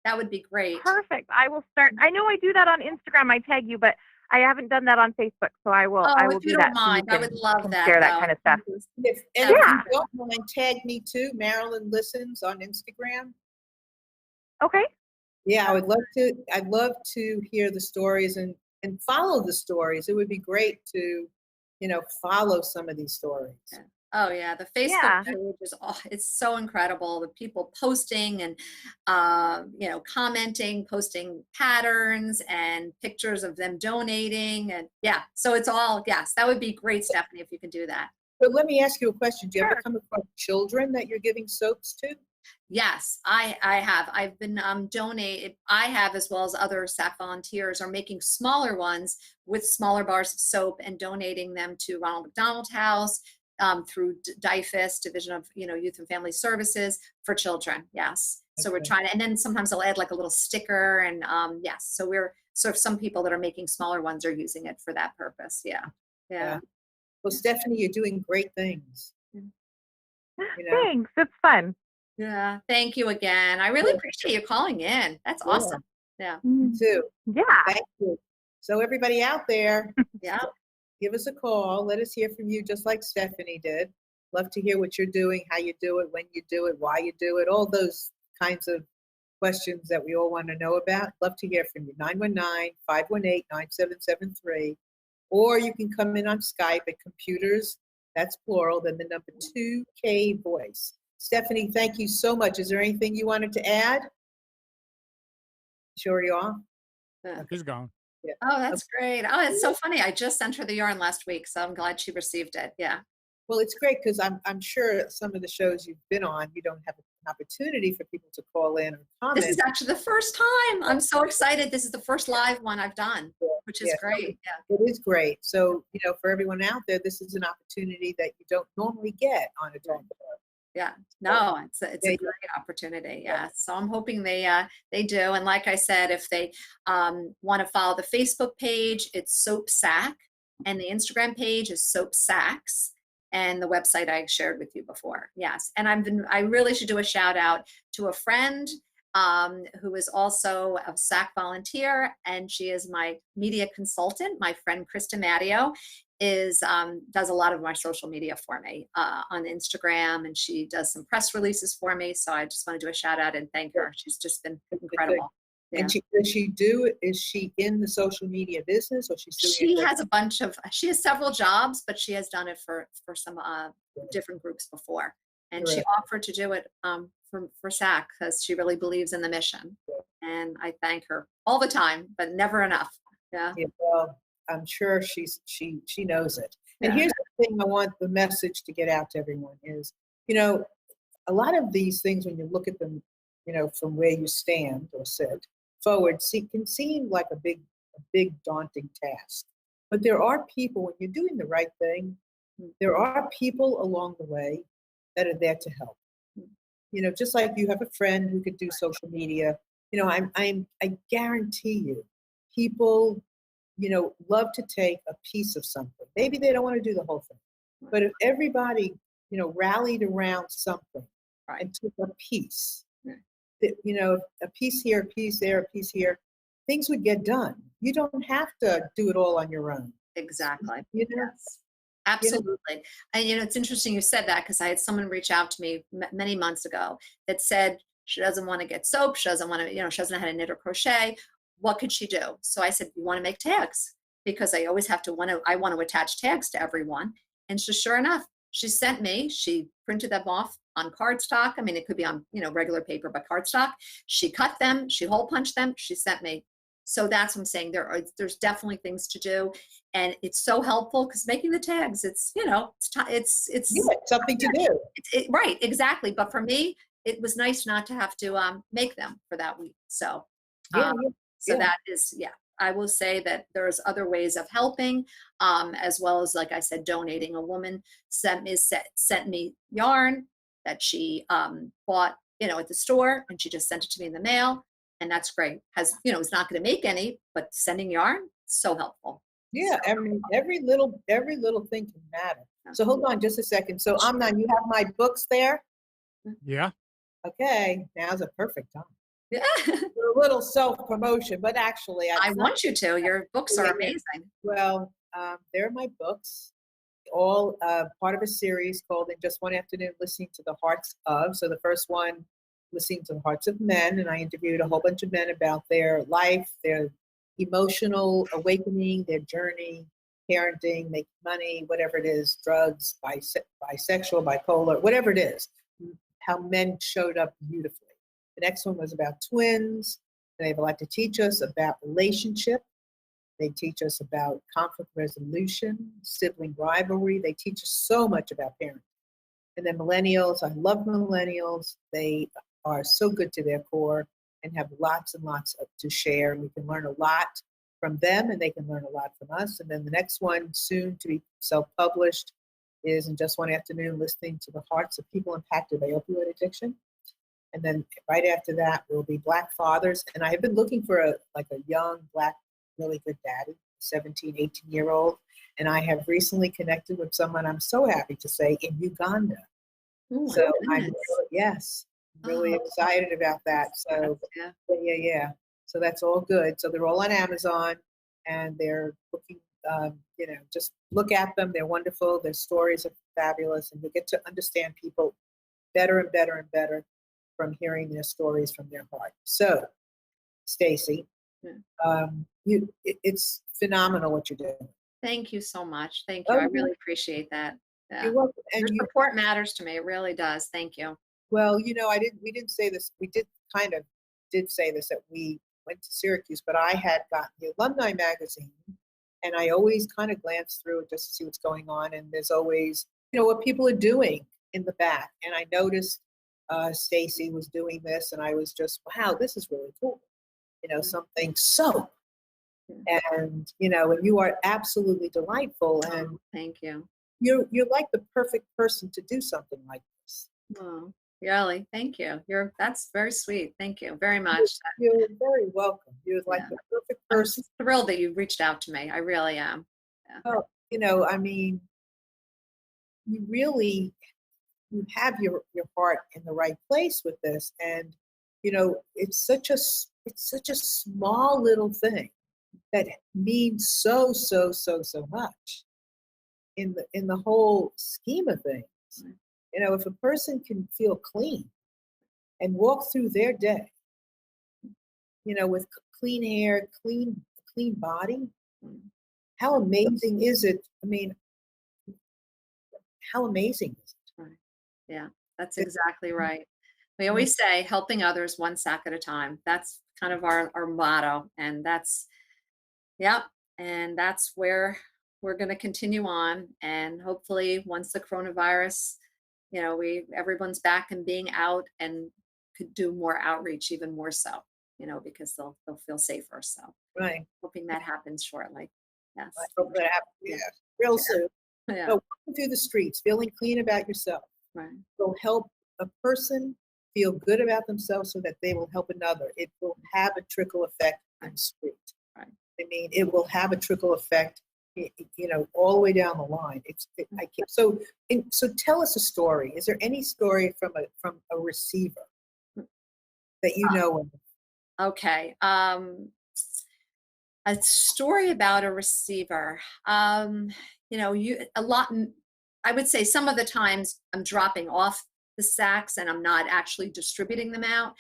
Speaker 3: That would be great.
Speaker 4: Perfect. I will start. I know I do that on Instagram. I tag you, but I haven't done that on Facebook. So I will.
Speaker 3: Oh,
Speaker 4: I will
Speaker 3: if
Speaker 4: do
Speaker 3: you
Speaker 4: that.
Speaker 3: don't
Speaker 4: So you
Speaker 3: mind, I would love
Speaker 4: can
Speaker 3: that.
Speaker 4: share that
Speaker 3: though.
Speaker 4: kind of stuff.
Speaker 1: If
Speaker 4: Yeah.
Speaker 1: you don't mind, tag me too. Marilyn Listens on Instagram.
Speaker 4: Okay.
Speaker 1: Yeah, I would love to. I'd love to hear the stories and follow the stories. It would be great to, follow some of these stories.
Speaker 3: Yeah. Oh yeah, the Facebook page is it's so incredible. The people posting and commenting, posting patterns and pictures of them donating, and yeah, so it's all that would be great, Stephanie, if you can do that.
Speaker 1: But let me ask you a question. Do you ever
Speaker 4: Sure.
Speaker 1: come across children that you're giving soaps to?
Speaker 3: Yes, I have. I've been donated. I have, as well as other S.A.C.K volunteers, are making smaller ones with smaller bars of soap and donating them to Ronald McDonald House, through DIFAS, Division of Youth and Family Services, for children. Yes. So we're
Speaker 1: Okay.
Speaker 3: trying to, and then sometimes they'll add like a little sticker, and yes. So we're sort of, some people that are making smaller ones are using it for that purpose. Yeah. Yeah.
Speaker 1: Well, Stephanie, you're doing great things.
Speaker 4: Thanks. It's fun.
Speaker 3: Yeah. Thank you again. I really appreciate you calling in. That's
Speaker 1: Yeah.
Speaker 3: awesome. Yeah.
Speaker 1: Me too.
Speaker 4: Yeah.
Speaker 1: Thank you. So everybody out there,
Speaker 3: Yeah.
Speaker 1: give us a call. Let us hear from you, just like Stephanie did. Love to hear what you're doing, how you do it, when you do it, why you do it, all those kinds of questions that we all want to know about. Love to hear from you. 919-518-9773. Or you can come in on Skype at computers, that's plural, then the number 2K voice. Stephanie, thank you so much. Is there anything you wanted to add? Sure you are?
Speaker 3: Yeah.
Speaker 2: He's gone.
Speaker 1: Yeah.
Speaker 3: Oh, that's great. Oh, it's so funny. I just sent her the yarn last week, so I'm glad she received it. Yeah.
Speaker 1: Well, it's great because I'm sure some of the shows you've been on, you don't have an opportunity for people to call in or
Speaker 3: This
Speaker 1: comment.
Speaker 3: is actually the first time. I'm so excited. This is the first live one I've done, which is
Speaker 1: Yeah,
Speaker 3: great. Yeah.
Speaker 1: It is great. So, for everyone out there, this is an opportunity that you don't normally get on a talk show.
Speaker 3: Yeah, no, it's a
Speaker 1: Yeah,
Speaker 3: great opportunity. Yeah, so I'm hoping they do. And like I said, if they want to follow the Facebook page, it's S.A.C.K, and the Instagram page is S.A.C.K, and the website I shared with you before. Yes, and I really should do a shout out to a friend who is also a S.A.C volunteer, and she is my media consultant. My friend Krista Matteo does a lot of my social media for me on Instagram, and she does some press releases for me. So I just want to do a shout out and thank her. She's just been incredible. Yeah.
Speaker 1: And is she in the social media business, or she's doing
Speaker 3: She has she has several jobs, but she has done it for some different groups before. And she offered to do it for S.A.C because she really believes in the mission. And I thank her all the time, but never enough. Yeah.
Speaker 1: Well, I'm sure she knows it. And here's the thing I want the message to get out to everyone is, a lot of these things, when you look at them, from where you stand or sit forward, can seem like a big daunting task. But there are people, when you're doing the right thing, there are people along the way that are there to help. Just like you have a friend who could do social media, I guarantee you, people love to take a piece of something. Maybe they don't want to do the whole thing. But if everybody, rallied around something and took a piece, a piece here, a piece there, a piece here, things would get done. You don't have to do it all on your own.
Speaker 3: Exactly.
Speaker 1: Yes.
Speaker 3: Absolutely. And it's interesting you said that, because I had someone reach out to me many months ago that said she doesn't want to get soap. She doesn't want to, she doesn't know how to knit or crochet. What could she do? So I said, you want to make tags? Because I always I want to attach tags to everyone. And so sure enough, she printed them off on cardstock. I mean, it could be on, regular paper, but cardstock. She cut them, she hole punched them, she sent me. So that's what I'm saying. There's definitely things to do, and it's so helpful because making the tags, it's
Speaker 1: something to do.
Speaker 3: Right, exactly. But for me, it was nice not to have to make them for that week. So that is I will say that there's other ways of helping, as well as, like I said, donating. A woman sent me yarn that she bought at the store, and she just sent it to me in the mail. And that's great. It's not going to make any, but sending yarn, so helpful.
Speaker 1: Yeah, every little thing can matter. So hold on just a second. So Amnon, you have my books there?
Speaker 2: Yeah.
Speaker 1: Okay, now's a perfect time.
Speaker 3: Yeah.
Speaker 1: A little self-promotion, but actually
Speaker 3: I want you to. Your books are amazing.
Speaker 1: Well, they're my books, all part of a series called In Just One Afternoon, Listening to the Hearts Of. So the first one, Listening to the Hearts of Men, and I interviewed a whole bunch of men about their life, their emotional awakening, their journey, parenting, making money, whatever it is, drugs, bisexual, bipolar, whatever it is, how men showed up beautifully. The next one was about twins. They have a lot to teach us about relationship. They teach us about conflict resolution, sibling rivalry. They teach us so much about parenting. And then millennials, I love millennials. They are so good to their core and have lots and lots to share. We can learn a lot from them, and they can learn a lot from us. And then the next one, soon to be self-published, is In Just One Afternoon, Listening to the Hearts of People Impacted by Opioid Addiction. And then right after that will be Black Fathers. And I have been looking for a young Black, really good daddy, 17, 18-year-old. And I have recently connected with someone, I'm so happy to say, in Uganda.
Speaker 3: Oh,
Speaker 1: So I'm really excited about that. So yeah. So that's all good. So they're all on Amazon, and they're looking, just look at them. They're wonderful. Their stories are fabulous, and you get to understand people better and better and better from hearing their stories from their heart. So, Stacy,
Speaker 3: Yeah.
Speaker 1: it's phenomenal what you're doing.
Speaker 3: Thank you so much. Thank you.
Speaker 1: Oh,
Speaker 3: I really appreciate that.
Speaker 1: you're
Speaker 3: Yeah.
Speaker 1: welcome.
Speaker 3: Your
Speaker 1: And
Speaker 3: support matters to me. It really does. Thank you.
Speaker 1: well, we didn't say this. We kind of did say this that we went to Syracuse, but I had gotten the alumni magazine, and I always kind of glance through it just to see what's going on. And there's always, what people are doing in the back. And I noticed Stacy was doing this, and I was just, wow, this is really cool. Something so. And and you are absolutely delightful, and
Speaker 3: Oh, thank you.
Speaker 1: you're like the perfect person to do something like this.
Speaker 3: Oh, really? Thank you. That's very sweet. Thank you very much.
Speaker 1: You're very welcome. You're like
Speaker 3: Yeah.
Speaker 1: the perfect
Speaker 3: I'm
Speaker 1: person.
Speaker 3: just thrilled that you reached out to me. I really am. Yeah.
Speaker 1: Oh, I mean, you really you have your heart in the right place with this, and it's such a small little thing that means so much in the whole scheme of things.
Speaker 3: Right.
Speaker 1: If a person can feel clean and walk through their day, with clean hair, clean body,
Speaker 3: Mm.
Speaker 1: how amazing is it? I mean, how amazing is
Speaker 3: Right. Yeah, that's
Speaker 1: it?
Speaker 3: exactly right. We always say helping others one sack at a time. That's kind of our motto. And yep. And that's where we're going to continue on. And hopefully once the coronavirus, everyone's back and being out and could do more outreach, even more so, because they'll feel safer. So
Speaker 1: Right.
Speaker 3: hoping that happens shortly. Yes.
Speaker 1: I hope that happens. Yeah, real soon.
Speaker 3: Yeah.
Speaker 1: So walking through the streets, feeling clean about yourself
Speaker 3: Right.
Speaker 1: will help a person feel good about themselves so that they will help another. It will have a trickle effect on the street.
Speaker 3: Right.
Speaker 1: I mean, it will have a trickle effect, all the way down the line. I can't. So tell us a story. Is there any story from a receiver that you know of?
Speaker 3: Okay. A story about a receiver. A lot. I would say some of the times I'm dropping off the sacks and I'm not actually distributing them out.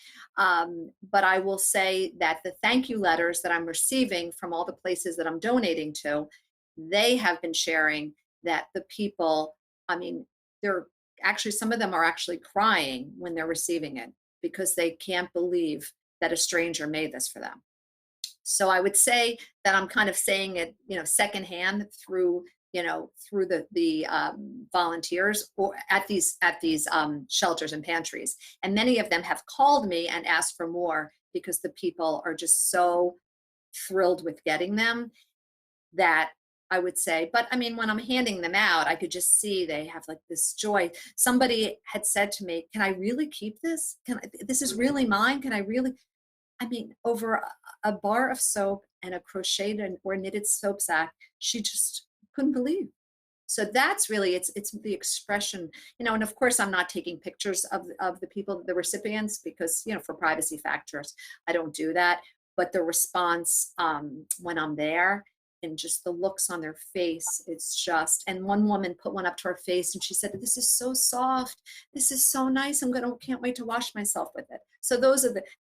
Speaker 3: But I will say that the thank you letters that I'm receiving from all the places that I'm donating to, they have been sharing that the people. I mean, they're actually some of them are actually crying when they're receiving it because they can't believe that a stranger made this for them. So I would say that I'm kind of saying it, secondhand through, through the volunteers or at these shelters and pantries. And many of them have called me and asked for more because the people are just so thrilled with getting them that I would say, but I mean, when I'm handing them out, I could just see they have like this joy. Somebody had said to me, "Can I really keep this? This is really mine? Can I really?" I mean, over a bar of soap and a crocheted or knitted soap sack, she just couldn't believe. So that's really it's the expression, and of course I'm not taking pictures of the people, the recipients, because for privacy factors, I don't do that. But the response when I'm there and just the looks on their face, it's just, and one woman put one up to her face and she said, "This is so soft. This is so nice. Can't wait to wash myself with it." So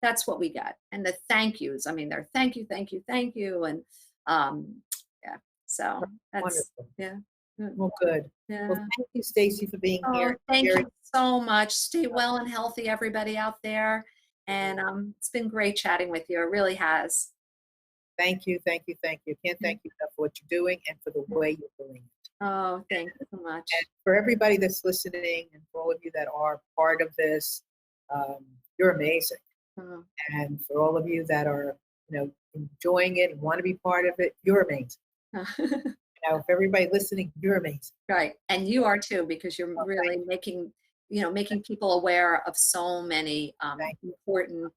Speaker 3: that's what we get. And the thank yous. I mean, they're thank you, thank you, thank you. And yeah, so that's,
Speaker 1: Wonderful.
Speaker 3: yeah. Mm,
Speaker 1: Well, good.
Speaker 3: yeah.
Speaker 1: Well, thank you, Stacy, for being
Speaker 3: Oh,
Speaker 1: here.
Speaker 3: thank
Speaker 1: Very-
Speaker 3: you so much. Stay well and healthy, everybody out there. And it's been great chatting with you. It really has.
Speaker 1: Thank you. Can't thank you enough for what you're doing and for the way you're doing it.
Speaker 3: Oh, thank you so much.
Speaker 1: And for everybody that's listening and for all of you that are part of this, you're amazing.
Speaker 3: Oh,
Speaker 1: And for all of you that are, enjoying it and want to be part of it, you're amazing. For everybody listening, you're amazing.
Speaker 3: right. And you are too, because you're really making people aware of so many important,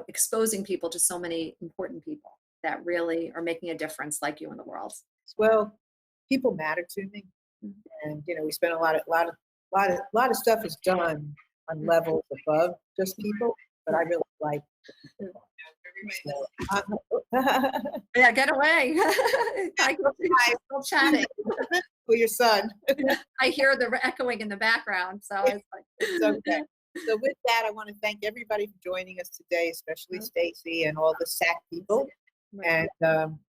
Speaker 3: exposing people to so many important people that really are making a difference like you in the world.
Speaker 1: Well, people matter to me. And, we spend a lot of stuff is done on levels above just people, but I really like people. So,
Speaker 3: Yeah, get away. I can see she's still chatting.
Speaker 1: for your son.
Speaker 3: I hear the echoing in the background. So it's like,
Speaker 1: It's okay. So with that, I want to thank everybody for joining us today, especially Stacy and all the S.A.C.K people. And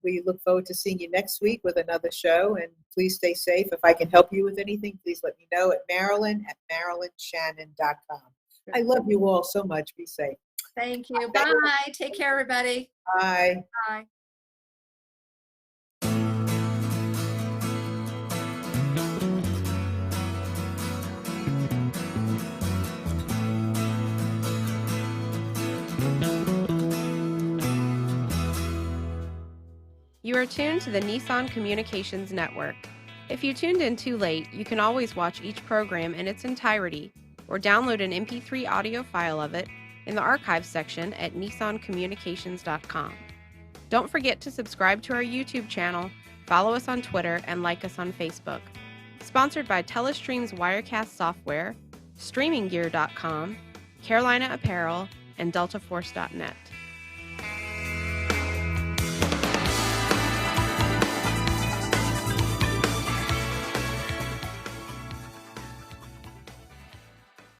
Speaker 1: we look forward to seeing you next week with another show. And please stay safe. If I can help you with anything, please let me know at marilyn@marilynshannon.com. I love you all so much. Be safe.
Speaker 3: Thank you. Bye. Take care, everybody.
Speaker 1: Bye.
Speaker 3: Bye.
Speaker 5: You are tuned to the Nissan Communications Network. If you tuned in too late, you can always watch each program in its entirety or download an MP3 audio file of it in the archives section at nissancommunications.com. Don't forget to subscribe to our YouTube channel, follow us on Twitter, and like us on Facebook. Sponsored by Telestream's Wirecast software, StreamingGear.com, Carolina Apparel, and DeltaForce.net.